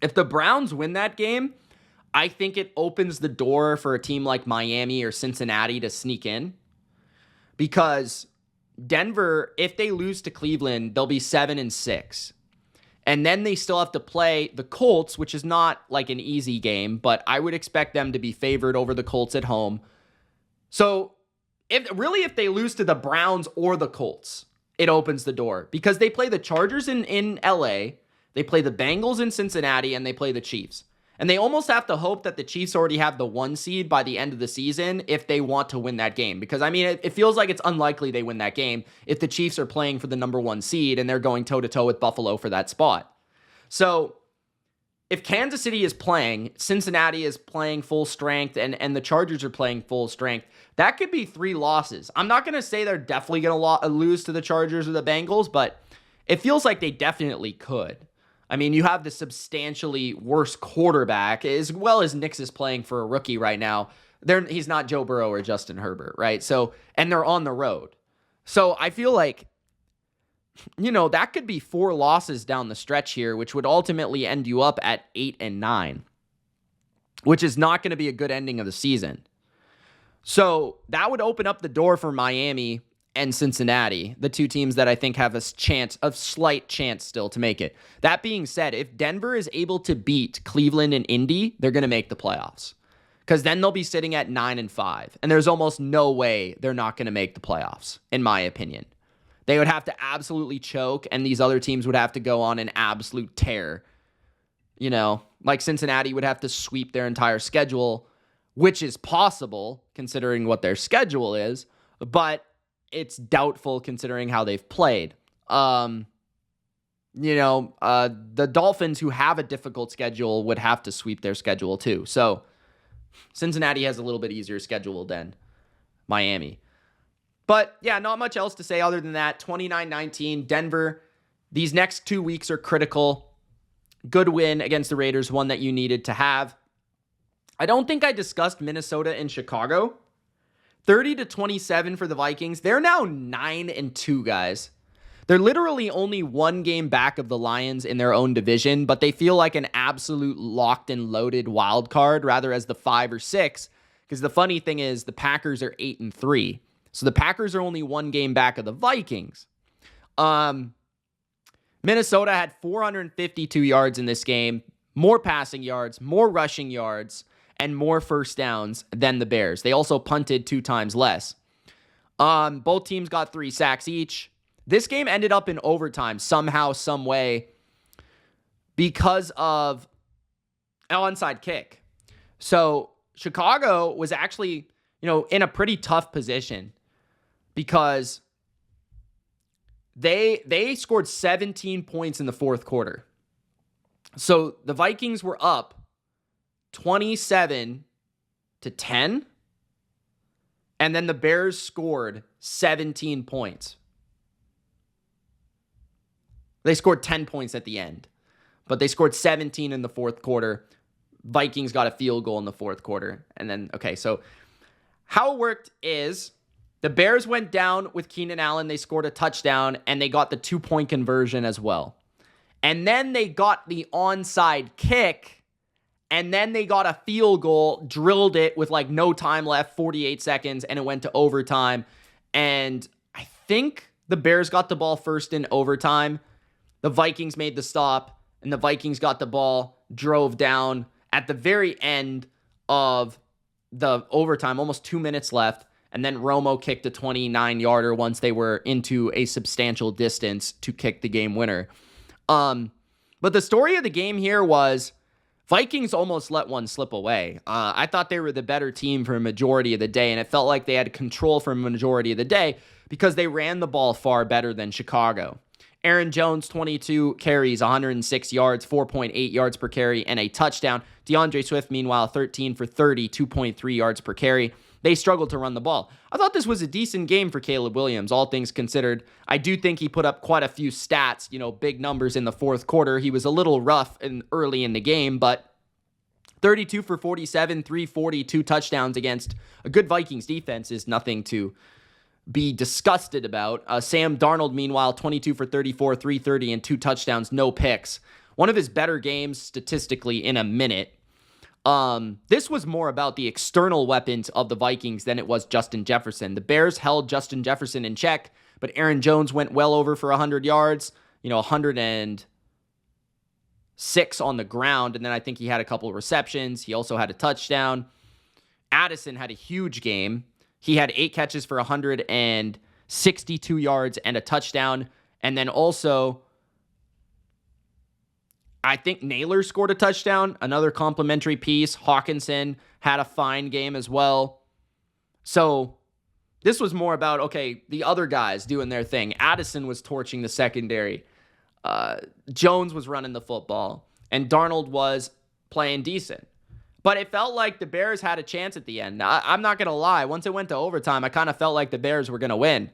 If the Browns win that game, I think it opens the door for a team like Miami or Cincinnati to sneak in. Because Denver, if they lose to Cleveland, they'll be 7-6. And then they still have to play the Colts, which is not like an easy game, but I would expect them to be favored over the Colts at home. So if they lose to the Browns or the Colts, it opens the door because they play the Chargers in LA, they play the Bengals in Cincinnati, and they play the Chiefs. And they almost have to hope that the Chiefs already have the 1 seed by the end of the season if they want to win that game. Because, it feels like it's unlikely they win that game if the Chiefs are playing for the number 1 seed and they're going toe-to-toe with Buffalo for that spot. So, if Kansas City is playing, Cincinnati is playing full strength, and the Chargers are playing full strength, that could be 3 losses. I'm not going to say they're definitely going to lose to the Chargers or the Bengals, but it feels like they definitely could. You have the substantially worse quarterback, as well as Nix is playing for a rookie right now. He's not Joe Burrow or Justin Herbert, right? So, and they're on the road. So I feel like, that could be 4 losses down the stretch here, which would ultimately end you up at 8-9, which is not going to be a good ending of the season. So that would open up the door for Miami and Cincinnati, the 2 teams that I think have a slight chance still to make it. That being said, if Denver is able to beat Cleveland and Indy, they're going to make the playoffs. Because then they'll be sitting at 9-5. And there's almost no way they're not going to make the playoffs, in my opinion. They would have to absolutely choke, and these other teams would have to go on an absolute tear. Like Cincinnati would have to sweep their entire schedule, which is possible considering what their schedule is, but it's doubtful considering how they've played. The Dolphins, who have a difficult schedule, would have to sweep their schedule too. So Cincinnati has a little bit easier schedule than Miami. But yeah, not much else to say other than that. 29-19, Denver. These next 2 weeks are critical. Good win against the Raiders, one that you needed to have. I don't think I discussed Minnesota and Chicago. 30-27 for the Vikings. They're now 9-2, guys. They're literally only 1 game back of the Lions in their own division, but they feel like an absolute locked and loaded wild card rather as the 5 or 6, because the funny thing is the Packers are 8-3. So the Packers are only 1 game back of the Vikings. Minnesota had 452 yards in this game, more passing yards, more rushing yards, and more first downs than the Bears. They also punted 2 times less. Both teams got 3 sacks each. This game ended up in overtime somehow, some way, because of an onside kick. So Chicago was actually, in a pretty tough position because they scored 17 points in the fourth quarter. So the Vikings were up 27-10, and then the Bears scored 17 points. They scored 10 points at the end, but they scored 17 in the fourth quarter. Vikings got a field goal in the fourth quarter. And then, so how it worked is the Bears went down with Keenan Allen. They scored a touchdown, and they got the 2-point conversion as well. And then they got the onside kick, and then they got a field goal, drilled it with like no time left, 48 seconds, and it went to overtime. And I think the Bears got the ball first in overtime. The Vikings made the stop, and the Vikings got the ball, drove down at the very end of the overtime, almost 2 minutes left, and then Romo kicked a 29-yarder once they were into a substantial distance to kick the game winner. But the story of the game here was Vikings almost let one slip away. I thought they were the better team for a majority of the day, and it felt like they had control for a majority of the day because they ran the ball far better than Chicago. Aaron Jones, 22 carries, 106 yards, 4.8 yards per carry, and a touchdown. DeAndre Swift, meanwhile, 13 for 30, 2.3 yards per carry. They struggled to run the ball. I thought this was a decent game for Caleb Williams, all things considered. I do think he put up quite a few stats, big numbers in the fourth quarter. He was a little rough early in the game, but 32 for 47, 340, 2 touchdowns against a good Vikings defense is nothing to be disgusted about. Sam Darnold, meanwhile, 22 for 34, 330, and 2 touchdowns, no picks. One of his better games statistically in a minute. This was more about the external weapons of the Vikings than it was Justin Jefferson. The Bears held Justin Jefferson in check, but Aaron Jones went well over for 100 yards, 106 on the ground, and then I think he had a couple of receptions. He also had a touchdown. Addison had a huge game. He had 8 catches for 162 yards and a touchdown. And then also, I think Naylor scored a touchdown, another complimentary piece. Hawkinson had a fine game as well. So this was more about, the other guys doing their thing. Addison was torching the secondary. Jones was running the football. And Darnold was playing decent. But it felt like the Bears had a chance at the end. I'm not going to lie. Once it went to overtime, I kind of felt like the Bears were going to win.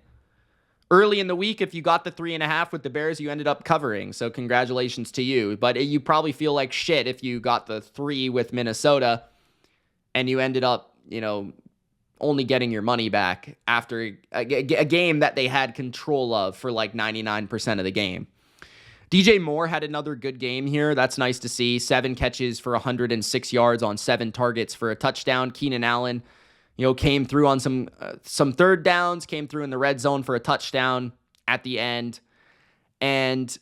Early in the week, if you got the 3.5 with the Bears, you ended up covering. So congratulations to you. But you probably feel like shit if you got the 3 with Minnesota and you ended up, only getting your money back after a game that they had control of for like 99% of the game. DJ Moore had another good game here. That's nice to see. 7 catches for 106 yards on 7 targets for a touchdown. Keenan Allen, came through on some third downs, came through in the red zone for a touchdown at the end. And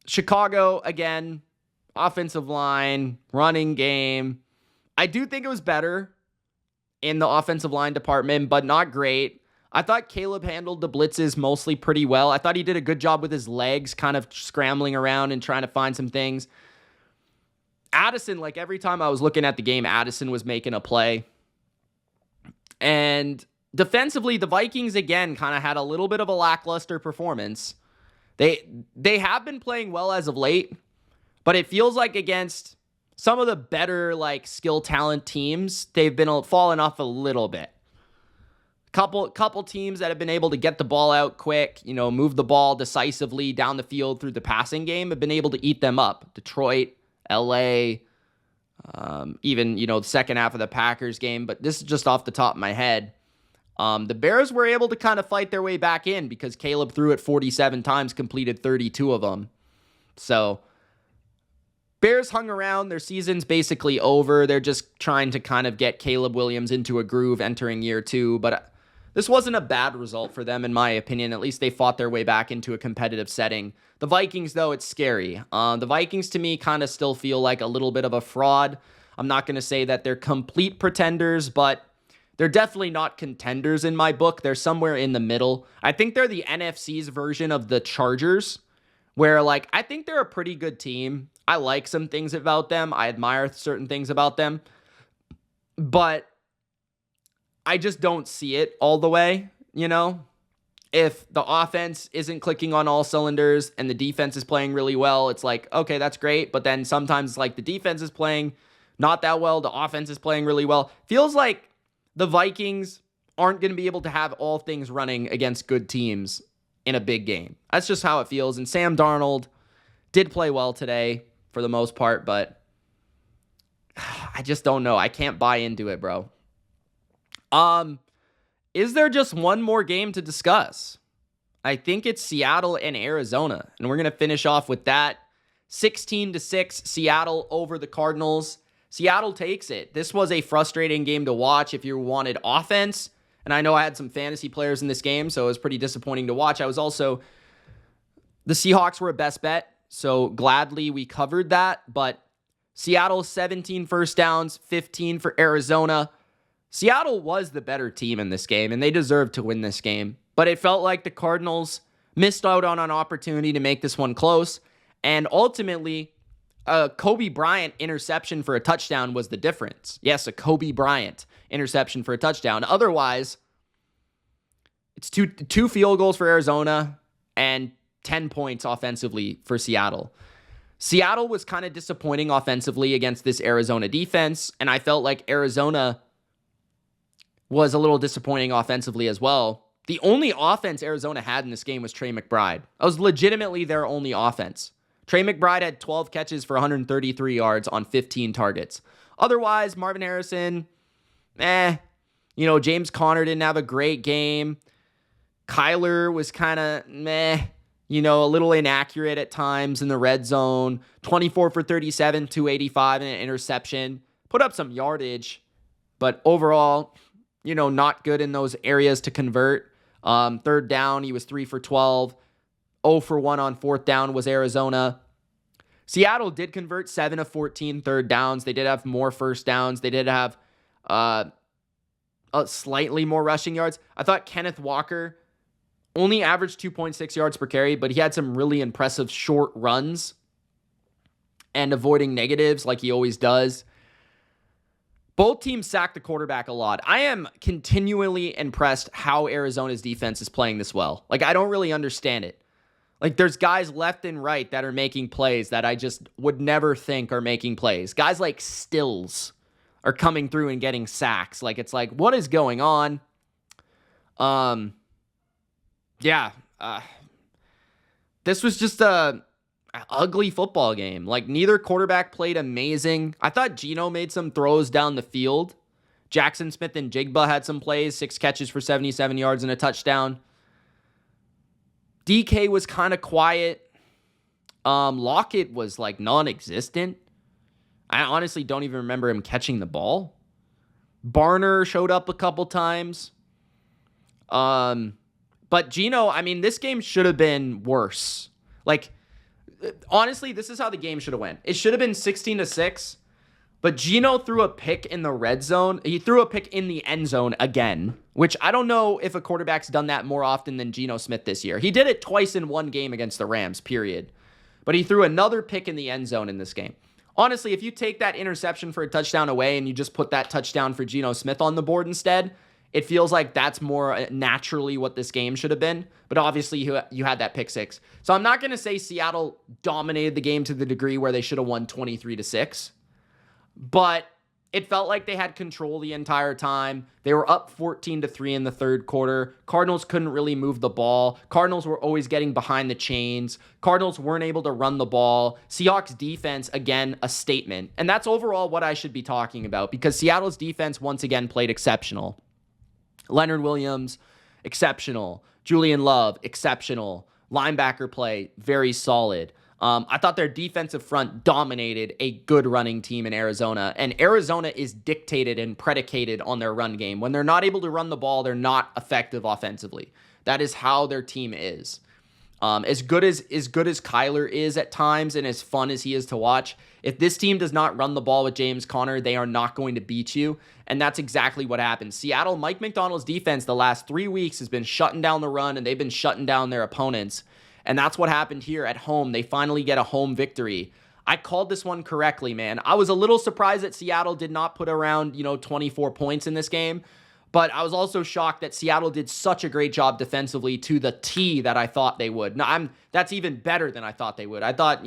Chicago, again, offensive line, running game. I do think it was better in the offensive line department, but not great. I thought Caleb handled the blitzes mostly pretty well. I thought he did a good job with his legs, kind of scrambling around and trying to find some things. Addison, like every time I was looking at the game, Addison was making a play. And defensively, the Vikings, again, kind of had a little bit of a lackluster performance. They have been playing well as of late, but it feels like against some of the better skill talent teams, they've been falling off a little bit. Couple teams that have been able to get the ball out quick, move the ball decisively down the field through the passing game have been able to eat them up. Detroit, LA, even, the second half of the Packers game. But this is just off the top of my head. The Bears were able to kind of fight their way back in because Caleb threw it 47 times, completed 32 of them. So Bears hung around. Their season's basically over. They're just trying to kind of get Caleb Williams into a groove entering year 2. But this wasn't a bad result for them, in my opinion. At least they fought their way back into a competitive setting. The Vikings, though, it's scary. The Vikings, to me, kind of still feel like a little bit of a fraud. I'm not going to say that they're complete pretenders, but They're definitely not contenders in my book. They're somewhere in the middle. I think they're the NFC's version of the Chargers, where, like, I think they're a pretty good team. I like some things about them. I admire certain things about them. But I just don't see it all the way, you know? If the offense isn't clicking on all cylinders and the defense is playing really well, it's like, okay, that's great. But then sometimes, like, the defense is playing not that well. The offense is playing really well. Feels like the Vikings aren't going to be able to have all things running against good teams in a big game. That's just how it feels. And Sam Darnold did play well today for the most part, but I just don't know. I can't buy into it, bro. Is there just one more game to discuss? I think it's Seattle and Arizona, and we're going to finish off with that. 16-6, Seattle over the Cardinals. Seattle takes it. This was a frustrating game to watch if you wanted offense, and I know I had some fantasy players in this game, so it was pretty disappointing to watch. The Seahawks were a best bet, so gladly we covered that, but Seattle 17 first downs, 15 for Arizona. Seattle was the better team in this game, and they deserved to win this game. But it felt like the Cardinals missed out on an opportunity to make this one close. And ultimately, a Kobe Bryant interception for a touchdown was the difference. Yes, a Kobe Bryant interception for a touchdown. Otherwise, it's two field goals for Arizona and 10 points offensively for Seattle. Seattle was kind of disappointing offensively against this Arizona defense, and I felt like Arizona was a little disappointing offensively as well. The only offense Arizona had in this game was Trey McBride. That was legitimately their only offense. Trey McBride had 12 catches for 133 yards on 15 targets. Otherwise, Marvin Harrison, James Conner didn't have a great game. Kyler was kind of a little inaccurate at times in the red zone. 24 for 37, 285 and an interception. Put up some yardage, but overall, not good in those areas to convert. Third down, he was 3 for 12. 0 for 1 on fourth down was Arizona. Seattle did convert 7 of 14 third downs. They did have more first downs. They did have slightly more rushing yards. I thought Kenneth Walker only averaged 2.6 yards per carry, but he had some really impressive short runs and avoiding negatives like he always does. Both teams sacked the quarterback a lot. I am continually impressed how Arizona's defense is playing this well. Like, I don't really understand it. Like, there's guys left and right that are making plays that I just would never think are making plays. Guys like Stills are coming through and getting sacks. Like, it's like, what is going on? This was just a ugly football game. Like, neither quarterback played amazing. I thought Geno made some throws down the field. Jackson Smith and Jigba had some plays, 6 catches for 77 yards and a touchdown. DK was kind of quiet. Lockett was like non-existent. I honestly don't even remember him catching the ball. Barner showed up a couple times. But Geno, this game should have been worse. Like, honestly, this is how the game should have went. It should have been 16-6, but Geno threw a pick in the red zone. He threw a pick in the end zone again, which I don't know if a quarterback's done that more often than Geno Smith this year. He did it twice in one game against the Rams, period. But he threw another pick in the end zone in this game. Honestly, if you take that interception for a touchdown away and you just put that touchdown for Geno Smith on the board instead, it feels like that's more naturally what this game should have been. But obviously, you had that pick six. So I'm not going to say Seattle dominated the game to the degree where they should have won 23-6. But it felt like they had control the entire time. They were up 14-3 in the third quarter. Cardinals couldn't really move the ball. Cardinals were always getting behind the chains. Cardinals weren't able to run the ball. Seahawks defense, again, a statement. And that's overall what I should be talking about, because Seattle's defense once again played exceptional. Leonard Williams, exceptional. Julian Love, exceptional. Linebacker play, very solid. I thought their defensive front dominated a good running team in Arizona. And Arizona is dictated and predicated on their run game. When they're not able to run the ball, they're not effective offensively. That is how their team is. As good as Kyler is at times and as fun as he is to watch, If this team does not run the ball with James Conner, they are not going to beat you. And that's exactly what happened. Seattle, Mike McDonald's defense the last 3 weeks has been shutting down the run, and they've been shutting down their opponents. And that's what happened here at home. They finally get a home victory. I called this one correctly, man. I was a little surprised that Seattle did not put around, 24 points in this game. But I was also shocked that Seattle did such a great job defensively to the T that I thought they would. No, that's even better than I thought they would. I thought,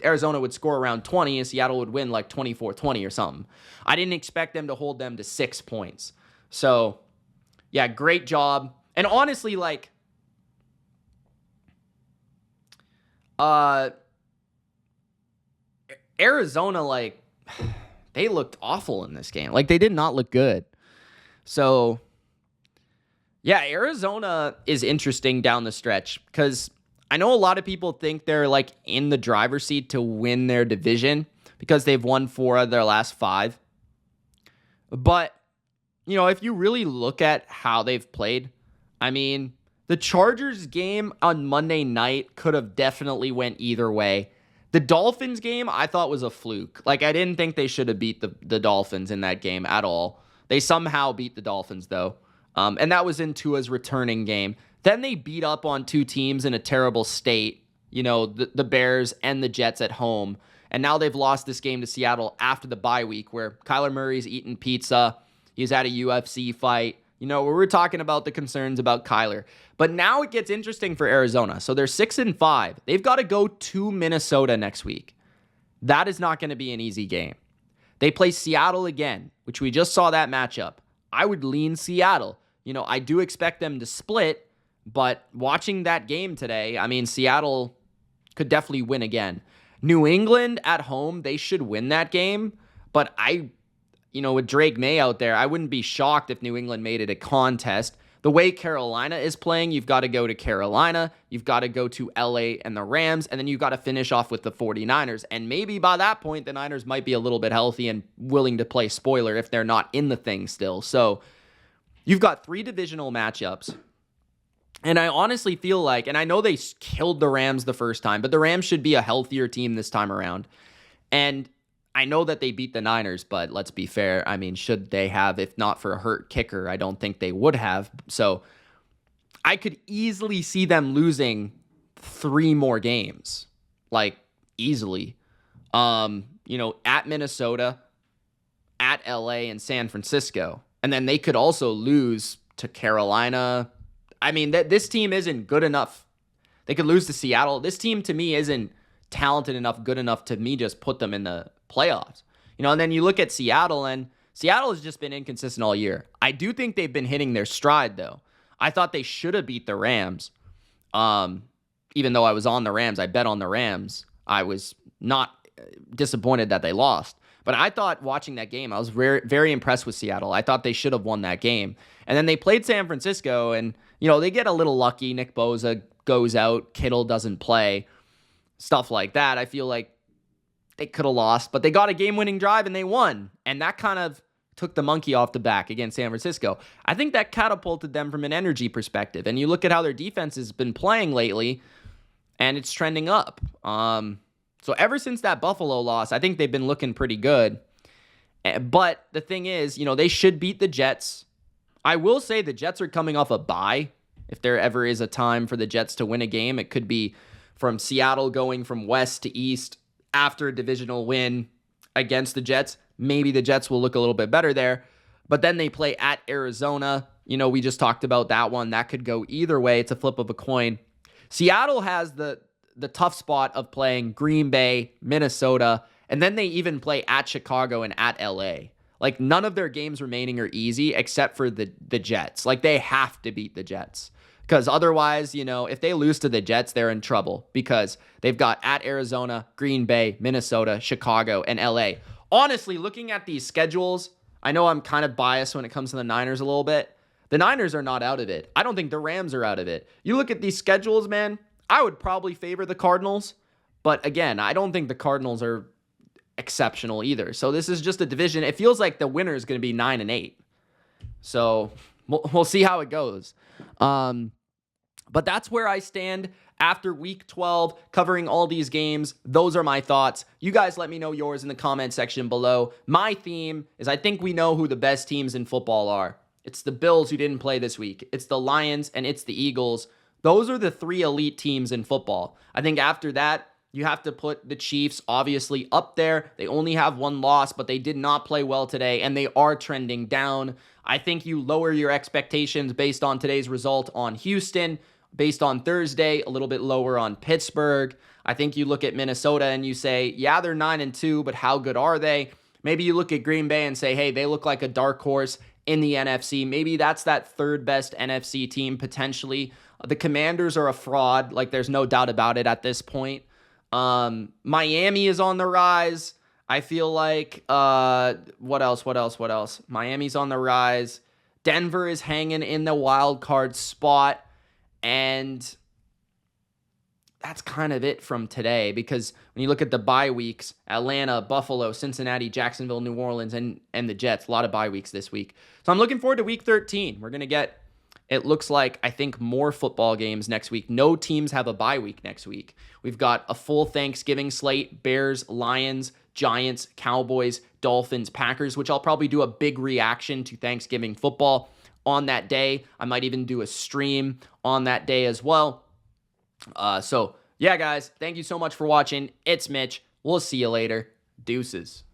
Arizona would score around 20 and Seattle would win like 24-20 or something. I didn't expect them to hold them to 6 points. So, yeah, great job. And honestly, Arizona, they looked awful in this game. They did not look good. So, yeah, Arizona is interesting down the stretch because I know a lot of people think they're in the driver's seat to win their division because they've won 4 of their last 5. But, if you really look at how they've played, the Chargers game on Monday night could have definitely went either way. The Dolphins game I thought was a fluke. I didn't think they should have beat the Dolphins in that game at all. They somehow beat the Dolphins, though. And that was in Tua's returning game. Then they beat up on 2 teams in a terrible state, the Bears and the Jets at home. And now they've lost this game to Seattle after the bye week where Kyler Murray's eating pizza. He's at a UFC fight. We're talking about the concerns about Kyler. But now it gets interesting for Arizona. So they're 6-5. They've got to go to Minnesota next week. That is not going to be an easy game. They play Seattle again, which we just saw that matchup. I would lean Seattle. I do expect them to split, but watching that game today, Seattle could definitely win again. New England at home, they should win that game, but with Drake May out there, I wouldn't be shocked if New England made it a contest. The way Carolina is playing, you've got to go to Carolina, you've got to go to LA and the Rams, and then you've got to finish off with the 49ers. And maybe by that point, the Niners might be a little bit healthy and willing to play spoiler if they're not in the thing still. So you've got 3 divisional matchups. And I honestly feel and I know they killed the Rams the first time, but the Rams should be a healthier team this time around. And I know that they beat the Niners, but let's be fair. Should they have, if not for a hurt kicker, I don't think they would have. So I could easily see them losing 3 more games. Easily. At Minnesota, at LA, and San Francisco. And then they could also lose to Carolina. This team isn't good enough. They could lose to Seattle. This team, to me, isn't talented enough, good enough to me just put them in the playoffs. And then you look at Seattle, and Seattle has just been inconsistent all year. I do think they've been hitting their stride, though. I thought they should have beat the Rams. Even though I was on the Rams, I bet on the Rams. I was not disappointed that they lost. But I thought watching that game, I was very, very impressed with Seattle. I thought they should have won that game. And then they played San Francisco, and, they get a little lucky. Nick Bosa goes out. Kittle doesn't play. Stuff like that. I feel like they could have lost, but they got a game-winning drive and they won. And that kind of took the monkey off the back against San Francisco. I think that catapulted them from an energy perspective. And you look at how their defense has been playing lately, and it's trending up. So ever since that Buffalo loss, I think they've been looking pretty good. But the thing is, they should beat the Jets. I will say the Jets are coming off a bye. If there ever is a time for the Jets to win a game, it could be from Seattle going from west to east after a divisional win against the Jets. Maybe the Jets will look a little bit better there. But then they play at Arizona. We just talked about that one. That could go either way. It's a flip of a coin. Seattle has the tough spot of playing Green Bay, Minnesota, and then they even play at Chicago and at LA. None of their games remaining are easy except for the Jets. They have to beat the Jets. Because otherwise, if they lose to the Jets, they're in trouble because they've got at Arizona, Green Bay, Minnesota, Chicago, and LA. Honestly, looking at these schedules, I know I'm kind of biased when it comes to the Niners a little bit. The Niners are not out of it. I don't think the Rams are out of it. You look at these schedules, man, I would probably favor the Cardinals. But again, I don't think the Cardinals are exceptional either. So this is just a division. It feels like the winner is going to be 9-8. So we'll see how it goes. But that's where I stand after week 12, covering all these games. Those are my thoughts. You guys let me know yours in the comment section below. My theme is I think we know who the best teams in football are. It's the Bills who didn't play this week. It's the Lions and it's the Eagles. Those are the three elite teams in football. I think after that, you have to put the Chiefs obviously up there. They only have one loss, but they did not play well today, and they are trending down. I think you lower your expectations based on today's result on Houston. Based on Thursday, a little bit lower on Pittsburgh. I think you look at Minnesota and you say, yeah, they're 9-2, but how good are they? Maybe you look at Green Bay and say, hey, they look like a dark horse in the NFC. Maybe that's that third best NFC team potentially. The Commanders are a fraud. Like, there's no doubt about it at this point. Miami is on the rise. I feel like, what else? Miami's on the rise. Denver is hanging in the wild card spot. And that's kind of it from today, because when you look at the bye weeks, Atlanta, Buffalo, Cincinnati, Jacksonville, New Orleans, and the Jets, a lot of bye weeks this week. So I'm looking forward to week 13. We're going to get, it looks like, I think, more football games next week. No teams have a bye week next week. We've got a full Thanksgiving slate: Bears, Lions, Giants, Cowboys, Dolphins, Packers, which I'll probably do a big reaction to Thanksgiving football on that day. I might even do a stream on that day as well. So yeah, guys, thank you so much for watching. It's Mitch. We'll see you later. Deuces.